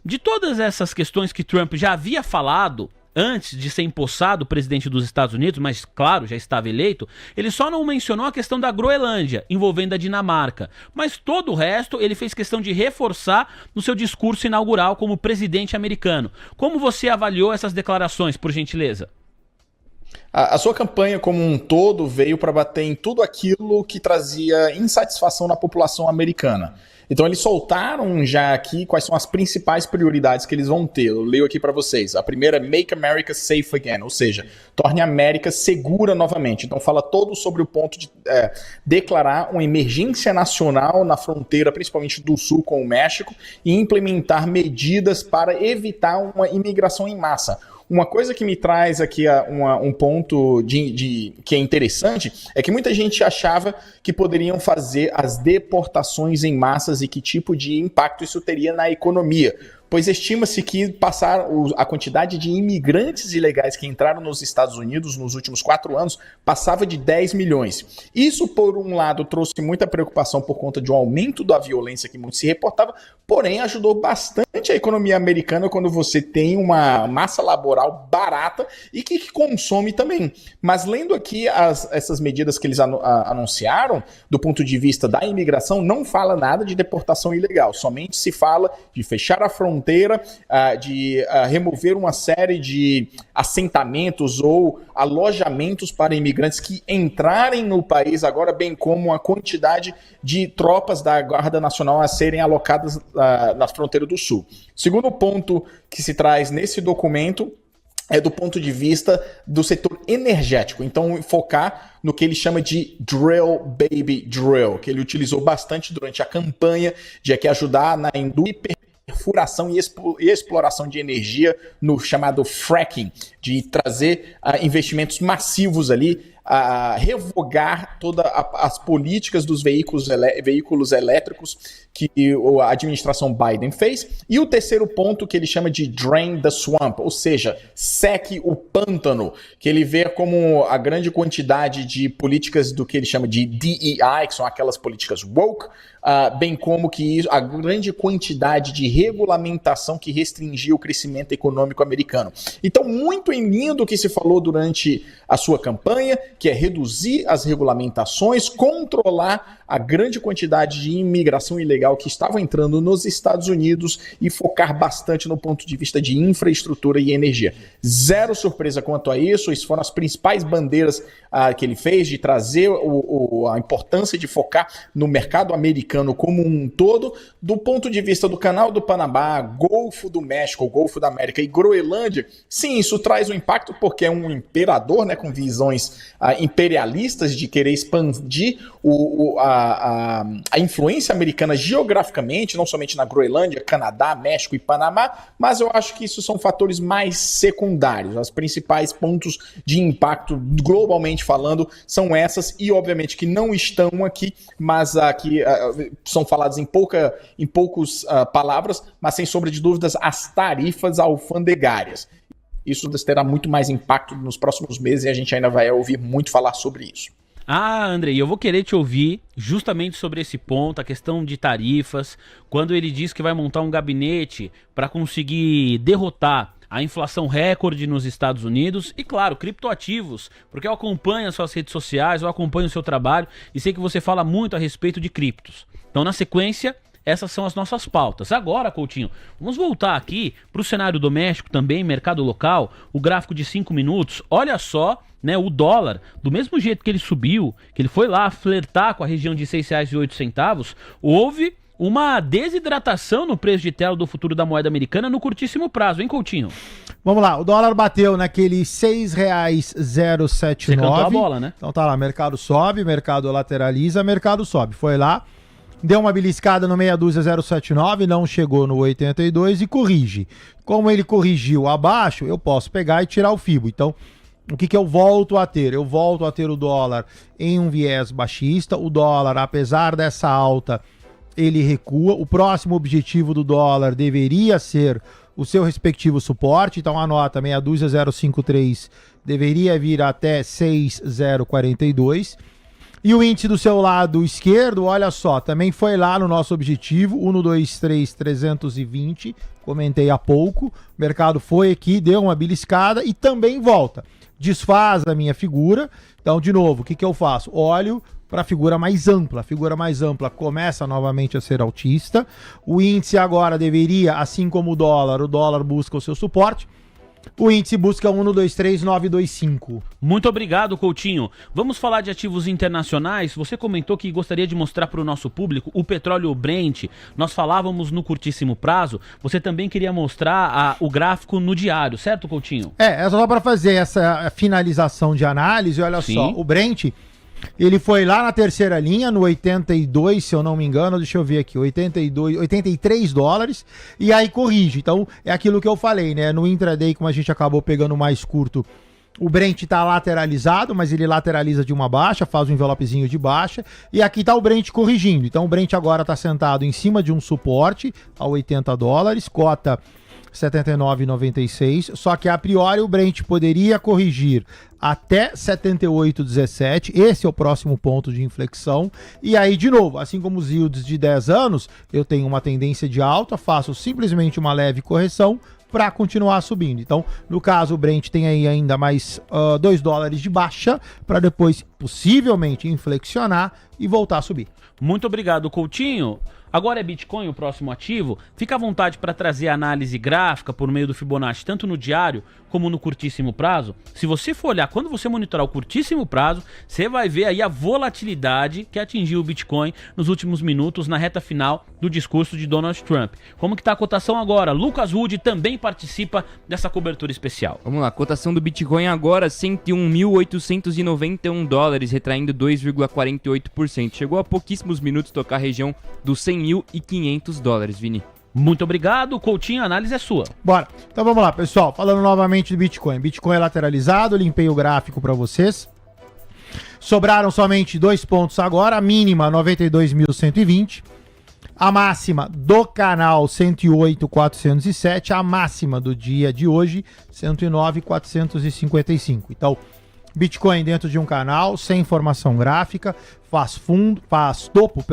Speaker 1: De todas essas questões que Trump já havia falado antes de ser empossado presidente dos Estados Unidos, mas claro, já estava eleito, ele só não mencionou a questão da Groenlândia, envolvendo a Dinamarca. Mas todo o resto ele fez questão de reforçar no seu discurso inaugural como presidente americano. Como você avaliou essas declarações, por gentileza?
Speaker 5: A sua campanha como um todo veio para bater em tudo aquilo que trazia insatisfação na população americana. Então eles soltaram já aqui quais são as principais prioridades que eles vão ter. Eu leio aqui para vocês. A primeira é Make America Safe Again, ou seja, torne a América segura novamente. Então fala todo sobre o ponto de declarar uma emergência nacional na fronteira, principalmente do sul com o México, e implementar medidas para evitar uma imigração em massa. Uma coisa que me traz aqui um ponto que é interessante é que muita gente achava que poderiam fazer as deportações em massas e que tipo de impacto isso teria na economia. Pois estima-se que a quantidade de imigrantes ilegais que entraram nos Estados Unidos nos últimos 4 anos passava de 10 milhões. Isso, por um lado, trouxe muita preocupação por conta de um aumento da violência que muito se reportava, porém ajudou bastante a economia americana quando você tem uma massa laboral barata e que consome também. Mas lendo aqui essas medidas que eles anunciaram, do ponto de vista da imigração, não fala nada de deportação ilegal, somente se fala de fechar a fronteira, de remover uma série de assentamentos ou alojamentos para imigrantes que entrarem no país agora, bem como a quantidade de tropas da Guarda Nacional a serem alocadas na fronteira do Sul. Segundo ponto que se traz nesse documento é do ponto de vista do setor energético. Então, focar no que ele chama de Drill Baby Drill, que ele utilizou bastante durante a campanha, de que ajudar na indústria, perfuração e exploração de energia no chamado fracking, de trazer investimentos massivos ali, a revogar todas as políticas dos veículos elétricos que a administração Biden fez. E o terceiro ponto que ele chama de Drain the Swamp, ou seja, seque o pântano, que ele vê como a grande quantidade de políticas do que ele chama de DEI, que são aquelas políticas woke, bem como que a grande quantidade de regulamentação que restringia o crescimento econômico americano. Então, muito em linha do que se falou durante a sua campanha, que é reduzir as regulamentações, controlar a grande quantidade de imigração ilegal que estava entrando nos Estados Unidos e focar bastante no ponto de vista de infraestrutura e energia. Zero surpresa quanto a isso, isso foram as principais bandeiras que ele fez, de trazer a importância de focar no mercado americano como um todo, do ponto de vista do Canal do Panamá, Golfo do México, Golfo da América e Groenlândia. Sim, isso traz um impacto porque é um imperador, né, com visões imperialistas de querer expandir a influência americana geograficamente, não somente na Groenlândia, Canadá, México e Panamá, mas eu acho que isso são fatores mais secundários. Os principais pontos de impacto, globalmente falando, são essas, e obviamente que não estão aqui, mas aqui são faladas em poucas palavras, mas sem sombra de dúvidas, as tarifas alfandegárias. Isso terá muito mais impacto nos próximos meses e a gente ainda vai ouvir muito falar sobre isso.
Speaker 1: Andrei, eu vou querer te ouvir justamente sobre esse ponto, a questão de tarifas, quando ele diz que vai montar um gabinete para conseguir derrotar a inflação recorde nos Estados Unidos e, claro, criptoativos, porque eu acompanho as suas redes sociais, eu acompanho o seu trabalho e sei que você fala muito a respeito de criptos. Então, na sequência, essas são as nossas pautas. Agora, Coutinho, vamos voltar aqui para o cenário doméstico também, mercado local, o gráfico de 5 minutos. Olha só, né, o dólar, do mesmo jeito que ele subiu, que ele foi lá flertar com a região de R$ 6,08, houve uma desidratação no preço de tela do futuro da moeda americana no curtíssimo prazo, hein, Coutinho?
Speaker 2: Vamos lá, o dólar bateu naquele R$ 6,079.
Speaker 1: Você cantou a bola, né?
Speaker 2: Então tá lá, mercado sobe, mercado lateraliza, mercado sobe. Foi lá, deu uma beliscada no 62079, não chegou no 82 e corrige. Como ele corrigiu abaixo, eu posso pegar e tirar o FIBO. Então, o que eu volto a ter? Eu volto a ter o dólar em um viés baixista. O dólar, apesar dessa alta, ele recua. O próximo objetivo do dólar deveria ser o seu respectivo suporte. Então, anota, 62053 deveria vir até 6042. E o índice do seu lado esquerdo, olha só, também foi lá no nosso objetivo, 123,320, comentei há pouco. O mercado foi aqui, deu uma beliscada e também volta. Desfaz a minha figura. Então, de novo, o que eu faço? Olho para a figura mais ampla. A figura mais ampla começa novamente a ser altista. O índice agora deveria, assim como o dólar busca o seu suporte. O índice busca 1,23925.
Speaker 1: Muito obrigado, Coutinho. Vamos falar de ativos internacionais. Você comentou que gostaria de mostrar para o nosso público o petróleo Brent. Nós falávamos no curtíssimo prazo. Você também queria mostrar o gráfico no diário, certo, Coutinho?
Speaker 2: É só para fazer essa finalização de análise. Olha
Speaker 1: Sim.
Speaker 2: só, o Brent, ele foi lá na terceira linha, no 82, se eu não me engano, deixa eu ver aqui, 83 dólares, e aí corrige. Então, é aquilo que eu falei, né? No intraday, como a gente acabou pegando mais curto, o Brent tá lateralizado, mas ele lateraliza de uma baixa, faz um envelopezinho de baixa, e aqui tá o Brent corrigindo. Então, o Brent agora tá sentado em cima de um suporte a 80 dólares, cota 79,96, só que a priori o Brent poderia corrigir até 78,17, esse é o próximo ponto de inflexão, e aí de novo, assim como os yields de 10 anos, eu tenho uma tendência de alta, faço simplesmente uma leve correção para continuar subindo. Então, no caso, o Brent tem aí ainda mais 2 dólares de baixa, para depois possivelmente inflexionar e voltar a subir.
Speaker 1: Muito obrigado, Coutinho. Agora é Bitcoin o próximo ativo. Fica à vontade para trazer análise gráfica por meio do Fibonacci, tanto no diário como no curtíssimo prazo. Se você for olhar, quando você monitorar o curtíssimo prazo, você vai ver aí a volatilidade que atingiu o Bitcoin nos últimos minutos, na reta final do discurso de Donald Trump. Como que está a cotação agora? Lucas Wood também participa dessa cobertura especial.
Speaker 6: Vamos lá, cotação do Bitcoin agora, 101.891 dólares, retraindo 2,48%. Chegou a pouquíssimos minutos tocar a região dos 100.500 dólares, Vini.
Speaker 1: Muito obrigado, Coutinho, a análise é sua.
Speaker 2: Bora. Então vamos lá, pessoal. Falando novamente do Bitcoin. Bitcoin é lateralizado, limpei o gráfico para vocês. Sobraram somente 2 pontos agora. A mínima, 92.120. A máxima do canal, 108.407. A máxima do dia de hoje, 109.455. Então, Bitcoin dentro de um canal, sem informação gráfica, faz topo,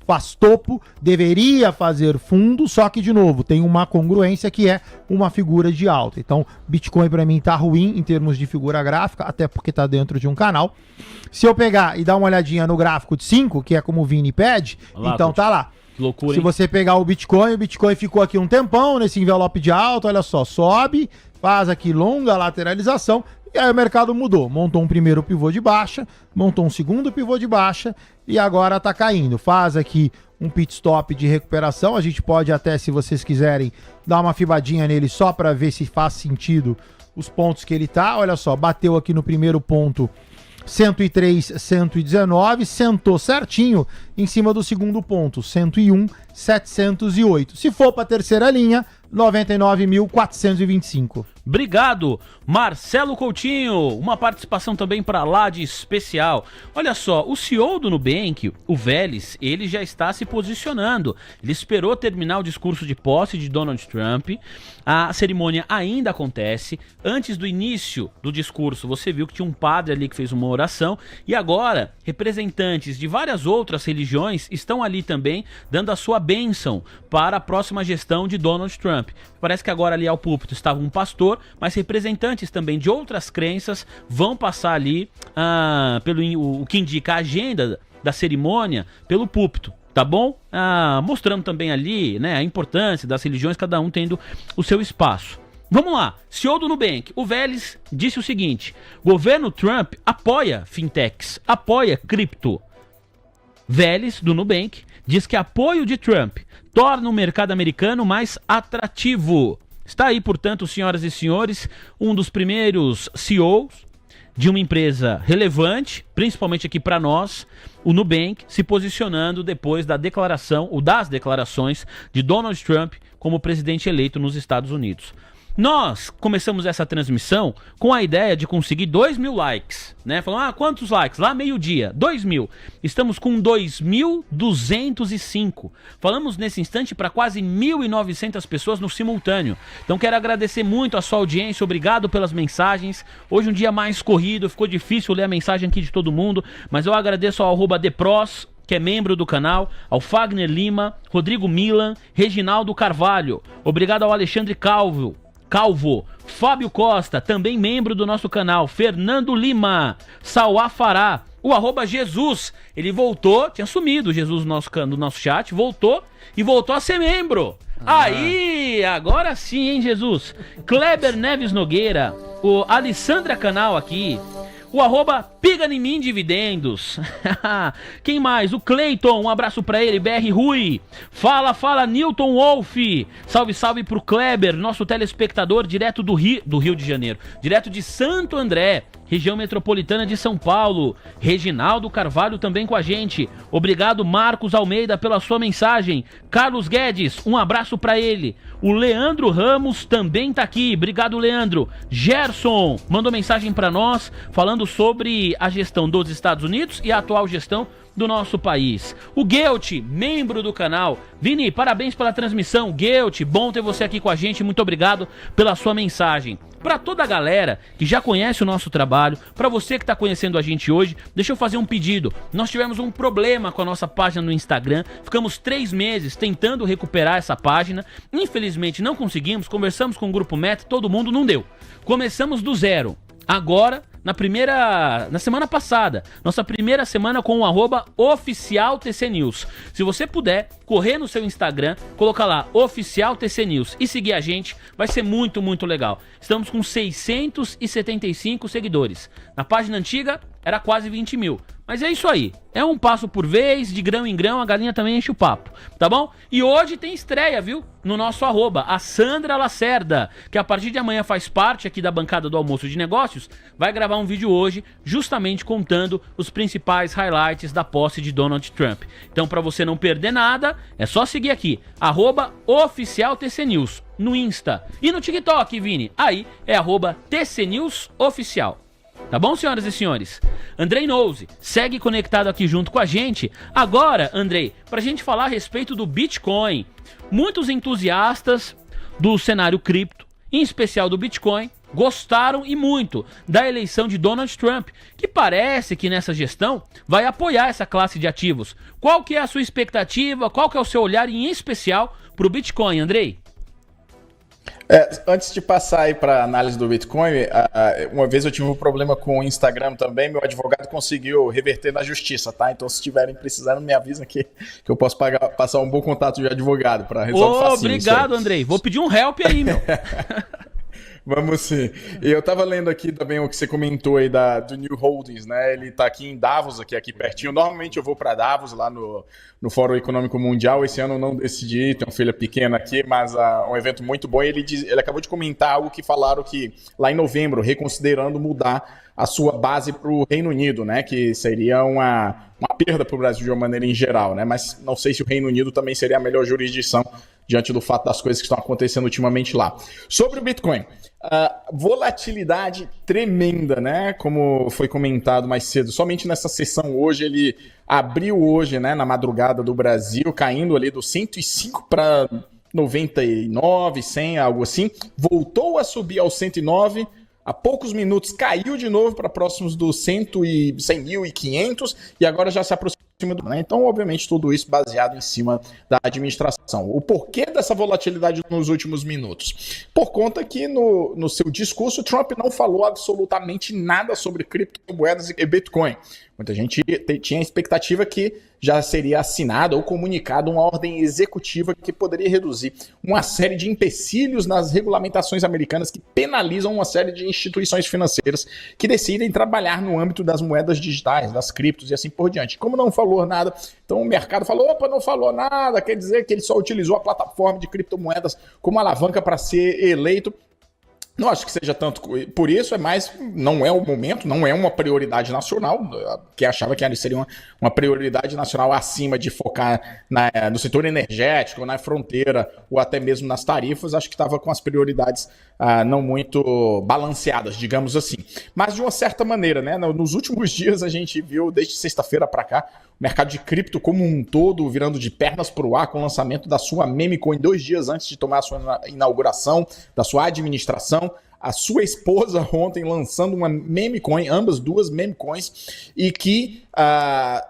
Speaker 2: faz topo, deveria fazer fundo, só que, de novo, tem uma congruência que é uma figura de alta. Então, Bitcoin para mim tá ruim em termos de figura gráfica, até porque tá dentro de um canal. Se eu pegar e dar uma olhadinha no gráfico de 5, que é como o Vini pede,
Speaker 1: Lá,
Speaker 2: então tá lá.
Speaker 1: Loucura,
Speaker 2: Se
Speaker 1: hein?
Speaker 2: você pegar o Bitcoin ficou aqui um tempão nesse envelope de alta, olha só, sobe, faz aqui longa lateralização, e aí o mercado mudou, montou um primeiro pivô de baixa, montou um segundo pivô de baixa e agora tá caindo. Faz aqui um pit stop de recuperação, a gente pode até, se vocês quiserem, dar uma fibadinha nele só para ver se faz sentido os pontos que ele tá. Olha só, bateu aqui no primeiro ponto 103, 119, sentou certinho em cima do segundo ponto, 101, 708. Se for para a terceira linha, 99.425.
Speaker 1: Obrigado, Marcelo Coutinho. Uma participação também para lá de especial. Olha só, o CEO do Nubank, o Vélez, ele já está se posicionando. Ele esperou terminar o discurso de posse de Donald Trump. A cerimônia ainda acontece. Antes do início do discurso, você viu que tinha um padre ali que fez uma oração. E agora, representantes de várias outras religiões estão ali também dando a sua bênção para a próxima gestão de Donald Trump. Parece que agora ali ao púlpito estava um pastor, mas representantes também de outras crenças vão passar ali o que indica a agenda da cerimônia pelo púlpito, tá bom? Mostrando também ali, né, a importância das religiões, cada um tendo o seu espaço. Vamos lá, CEO do Nubank, o Vélez, disse o seguinte: governo Trump apoia fintechs, apoia cripto. Vélez, do Nubank, diz que apoio de Trump torna o mercado americano mais atrativo. Está aí, portanto, senhoras e senhores, um dos primeiros CEOs de uma empresa relevante, principalmente aqui para nós, o Nubank, se posicionando depois da declaração, ou das declarações de Donald Trump como presidente eleito nos Estados Unidos. Nós começamos essa transmissão com a ideia de conseguir 2.000 likes, né? Falando, quantos likes? Lá meio-dia, 2.000. Estamos com 2.205. Falamos nesse instante para quase 1.900 pessoas no simultâneo. Então quero agradecer muito a sua audiência, obrigado pelas mensagens. Hoje um dia mais corrido, ficou difícil ler a mensagem aqui de todo mundo, mas eu agradeço ao @depros, que é membro do canal, ao Fagner Lima, Rodrigo Milan, Reginaldo Carvalho. Obrigado ao Alexandre Calvo, Fábio Costa, também membro do nosso canal, Fernando Lima, Sauá Fará, O @Jesus, ele voltou, tinha sumido o Jesus do nosso chat, voltou e voltou a ser membro. Aí, agora sim, hein, Jesus? Kleber Neves Nogueira, o Alessandra Canal aqui, o @Piganimim Dividendos. Quem mais? O Cleiton, um abraço pra ele. BR Rui. Fala, Newton Wolf. Salve, salve pro Kleber, nosso telespectador direto do Rio de Janeiro. Direto de Santo André, região metropolitana de São Paulo. Reginaldo Carvalho também com a gente. Obrigado, Marcos Almeida, pela sua mensagem. Carlos Guedes, um abraço pra ele. O Leandro Ramos também tá aqui. Obrigado, Leandro. Gerson mandou mensagem pra nós, falando sobre a gestão dos Estados Unidos e a atual gestão do nosso país. O Gelt, membro do canal. Vini, parabéns pela transmissão. Gelt, bom ter você aqui com a gente. Muito obrigado pela sua mensagem. Para toda a galera que já conhece o nosso trabalho, para você que está conhecendo a gente hoje, deixa eu fazer um pedido. Nós tivemos um problema com a nossa página no Instagram, ficamos 3 meses tentando recuperar essa página, infelizmente não conseguimos, conversamos com o Grupo Meta, todo mundo não deu. Começamos do zero. Agora, na semana passada, nossa primeira semana com o @oficialtcnews. Se você puder, correr no seu Instagram, colocar lá, oficialtcnews, e seguir a gente, vai ser muito, muito legal. Estamos com 675 seguidores. Na página antiga, era quase 20 mil. Mas é isso aí, é um passo por vez, de grão em grão, a galinha também enche o papo, tá bom? E hoje tem estreia, viu? No nosso a Sandra Lacerda, que a partir de amanhã faz parte aqui da bancada do Almoço de Negócios, vai gravar um vídeo hoje, justamente contando os principais highlights da posse de Donald Trump. Então, pra você não perder nada, é só seguir aqui, @oficialtcnews, no Insta e no TikTok, Vini. Aí é @tcnewsoficial. Tá bom, senhoras e senhores? Andrei Nose, segue conectado aqui junto com a gente. Agora, Andrei, pra gente falar a respeito do Bitcoin. Muitos entusiastas do cenário cripto, em especial do Bitcoin, gostaram e muito da eleição de Donald Trump, que parece que nessa gestão vai apoiar essa classe de ativos. Qual que é a sua expectativa? Qual que é o seu olhar em especial pro Bitcoin, Andrei?
Speaker 5: Antes de passar aí para análise do Bitcoin, uma vez eu tive um problema com o Instagram também, meu advogado conseguiu reverter na justiça, tá? Então se estiverem precisando, me avisem que eu posso passar um bom contato de advogado para resolver facinho.
Speaker 1: Obrigado, Andrei. Vou pedir um help aí, meu.
Speaker 5: Vamos sim. Eu tava lendo aqui também o que você comentou aí do New Holdings, né? Ele tá aqui em Davos, aqui pertinho. Normalmente eu vou para Davos, lá no Fórum Econômico Mundial. Esse ano eu não decidi, tenho uma filha pequena aqui, mas um evento muito bom. Ele acabou de comentar algo que falaram que lá em novembro, reconsiderando mudar a sua base para o Reino Unido, né? Que seria uma perda para o Brasil de uma maneira em geral, né? Mas não sei se o Reino Unido também seria a melhor jurisdição diante do fato das coisas que estão acontecendo ultimamente lá. Sobre o Bitcoin, volatilidade tremenda, né? Como foi comentado mais cedo, somente nessa sessão hoje, ele abriu hoje, né, na madrugada do Brasil, caindo ali do 105 para 99, 100, algo assim, voltou a subir aos 109, há poucos minutos caiu de novo para próximos dos 100.500 e agora já se aproxima do... Né? Então, obviamente, tudo isso baseado em cima da administração. O porquê dessa volatilidade nos últimos minutos? Por conta que no seu discurso, Trump não falou absolutamente nada sobre criptomoedas e Bitcoin. Muita gente tinha a expectativa que já seria assinada ou comunicada uma ordem executiva que poderia reduzir uma série de empecilhos nas regulamentações americanas que penalizam uma série de instituições financeiras que decidem trabalhar no âmbito das moedas digitais, das criptos e assim por diante. Como não falou nada, então o mercado falou, opa, não falou nada, quer dizer que ele só utilizou a plataforma de criptomoedas como alavanca para ser eleito. Não acho que seja tanto por isso, mas não é o momento, não é uma prioridade nacional, que achava que seria uma prioridade nacional acima de focar no setor energético, na fronteira ou até mesmo nas tarifas, acho que estava com as prioridades não muito balanceadas, digamos assim. Mas de uma certa maneira, né, nos últimos dias a gente viu, desde sexta-feira para cá, o mercado de cripto como um todo virando de pernas para o ar com o lançamento da sua meme coin 2 dias antes de tomar a sua inauguração, da sua administração. a sua esposa ontem lançando uma meme coin, ambas duas meme coins, e que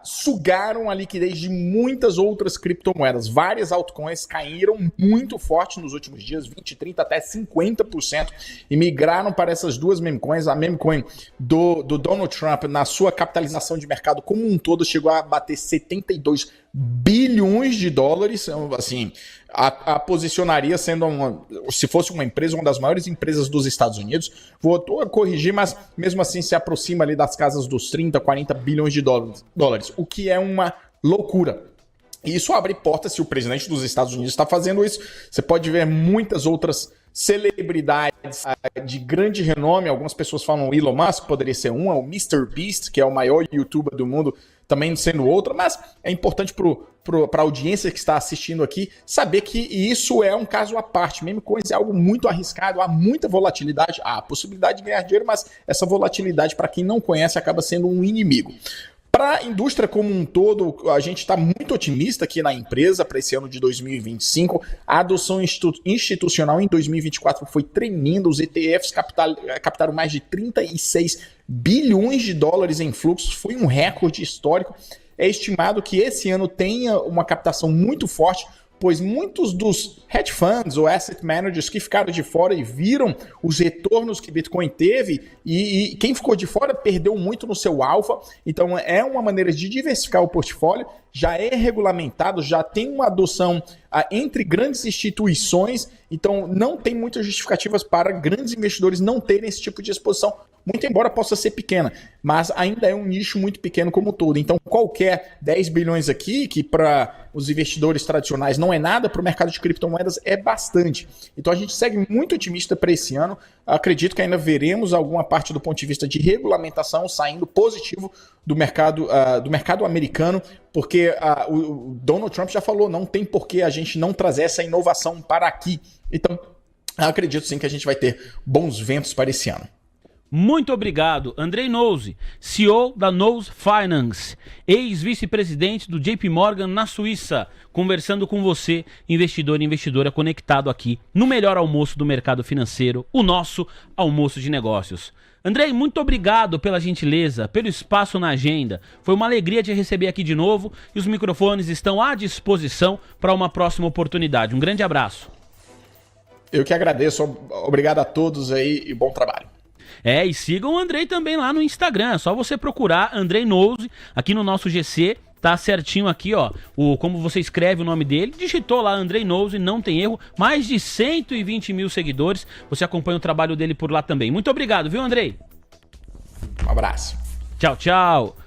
Speaker 5: sugaram a liquidez de muitas outras criptomoedas. Várias altcoins caíram muito forte nos últimos dias, 20, 30, até 50%, e migraram para essas duas meme coins. A meme coin do Donald Trump, na sua capitalização de mercado como um todo, chegou a bater 72 bilhões de dólares, assim, a posicionaria sendo se fosse uma empresa, uma das maiores empresas dos Estados Unidos. Vou corrigir, mas mesmo assim se aproxima ali das casas dos 30, 40 bilhões de dólares, o que é uma loucura. E isso abre portas, se o presidente dos Estados Unidos está fazendo isso. Você pode ver muitas outras celebridades de grande renome. Algumas pessoas falam o Elon Musk, poderia ser um, é o Mr. Beast, que é o maior youtuber do mundo, também sendo outra, mas é importante para a audiência que está assistindo aqui saber que isso é um caso à parte. Meme coins é algo muito arriscado, há muita volatilidade, há a possibilidade de ganhar dinheiro, mas essa volatilidade, para quem não conhece, acaba sendo um inimigo. Para a indústria como um todo, a gente está muito otimista aqui na empresa para esse ano de 2025. A adoção institucional em 2024 foi tremenda. Os ETFs captaram mais de 36 bilhões de dólares em fluxos. Foi um recorde histórico. É estimado que esse ano tenha uma captação muito forte, pois muitos dos hedge funds ou asset managers que ficaram de fora e viram os retornos que Bitcoin teve, e quem ficou de fora perdeu muito no seu alfa. Então é uma maneira de diversificar o portfólio, já é regulamentado, já tem uma adoção entre grandes instituições, então não tem muitas justificativas para grandes investidores não terem esse tipo de exposição, muito embora possa ser pequena, mas ainda é um nicho muito pequeno como um todo. Então qualquer 10 bilhões aqui, que para os investidores tradicionais não é nada, para o mercado de criptomoedas é bastante. Então a gente segue muito otimista para esse ano. Acredito que ainda veremos alguma parte do ponto de vista de regulamentação saindo positivo do mercado americano, porque o Donald Trump já falou, não tem por que a gente não trazer essa inovação para aqui. Então acredito sim que a gente vai ter bons ventos para esse ano.
Speaker 1: Muito obrigado, Andrei Nose, CEO da Nose Finance, ex-vice-presidente do JP Morgan na Suíça, conversando com você, investidor e investidora conectado aqui no melhor almoço do mercado financeiro, o nosso almoço de negócios. Andrei, muito obrigado pela gentileza, pelo espaço na agenda. Foi uma alegria te receber aqui de novo e os microfones estão à disposição para uma próxima oportunidade. Um grande abraço.
Speaker 5: Eu que agradeço, obrigado a todos aí e bom trabalho.
Speaker 1: E sigam o Andrei também lá no Instagram, é só você procurar Andrei Nose aqui no nosso GC, tá certinho aqui, ó, como você escreve o nome dele, digitou lá Andrei Nose, não tem erro, mais de 120 mil seguidores, você acompanha o trabalho dele por lá também. Muito obrigado, viu, Andrei?
Speaker 5: Um abraço.
Speaker 1: Tchau, tchau.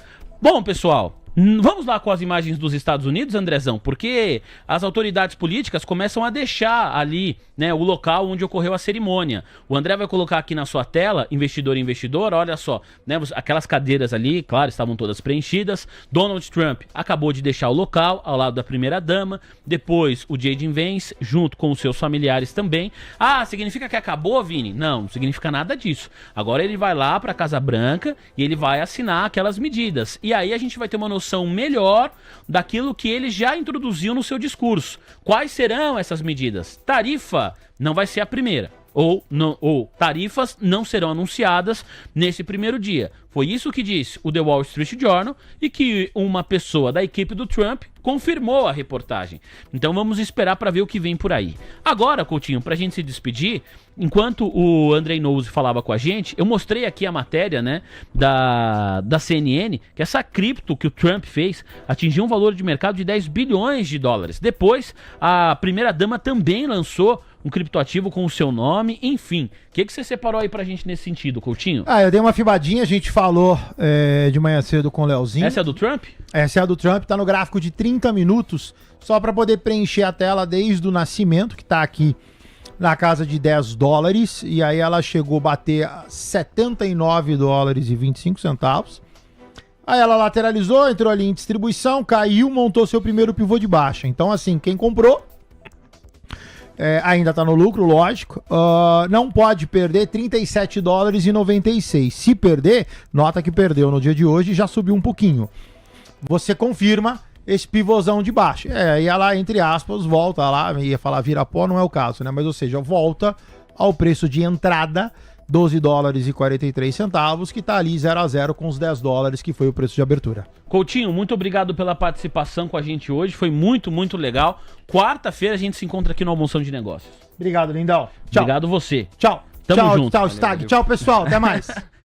Speaker 1: Bom, pessoal, vamos lá com as imagens dos Estados Unidos, Andrezão, porque as autoridades políticas começam a deixar ali, né, o local onde ocorreu a cerimônia. O André vai colocar aqui na sua tela, investidor e investidora, olha só, né, aquelas cadeiras ali, claro, estavam todas preenchidas. Donald Trump acabou de deixar o local, ao lado da primeira-dama, depois o J.D. Vance, junto com os seus familiares também. Ah, significa que acabou, Vini? Não significa nada disso. Agora ele vai lá para a Casa Branca e ele vai assinar aquelas medidas. E aí a gente vai ter uma noção melhor daquilo que ele já introduziu no seu discurso. Quais serão essas medidas? Tarifa não vai ser a primeira. Ou tarifas não serão anunciadas nesse primeiro dia. Foi isso que disse o The Wall Street Journal e que uma pessoa da equipe do Trump confirmou a reportagem. Então vamos esperar para ver o que vem por aí. Agora, Coutinho, pra gente se despedir, enquanto o Andrei Nose falava com a gente, eu mostrei aqui a matéria, né, da CNN, que essa cripto que o Trump fez atingiu um valor de mercado de 10 bilhões de dólares. Depois, a primeira-dama também lançou um criptoativo com o seu nome, enfim. O que você separou aí pra gente nesse sentido, Coutinho?
Speaker 2: Eu dei uma fibadinha, a gente falou de manhã cedo com o Leozinho.
Speaker 1: Essa é a do Trump?
Speaker 2: Essa é a do Trump, tá no gráfico de 30 minutos, só para poder preencher a tela desde o nascimento, que tá aqui na casa de 10 dólares, e aí ela chegou a bater 79 dólares e 25 centavos. Aí ela lateralizou, entrou ali em distribuição, caiu, montou seu primeiro pivô de baixa. Então assim, quem comprou ainda tá no lucro, lógico. Não pode perder 37 dólares e 96. Se perder, nota que perdeu no dia de hoje e já subiu um pouquinho. Você confirma esse pivôzão de baixo. E ela, entre aspas, volta lá, ia falar vira pó, não é o caso, né? Mas, ou seja, volta ao preço de entrada 12 dólares e 43 centavos, que tá ali 0 a 0 com os 10 dólares que foi o preço de abertura.
Speaker 1: Coutinho, muito obrigado pela participação com a gente hoje, foi muito, muito legal. Quarta-feira a gente se encontra aqui no Almoção de Negócios.
Speaker 2: Obrigado, lindão. Tchau.
Speaker 1: Obrigado você.
Speaker 2: Tchau.
Speaker 1: Tamo
Speaker 2: tchau,
Speaker 1: junto.
Speaker 2: tchau, Stag. Tchau, pessoal. Até mais.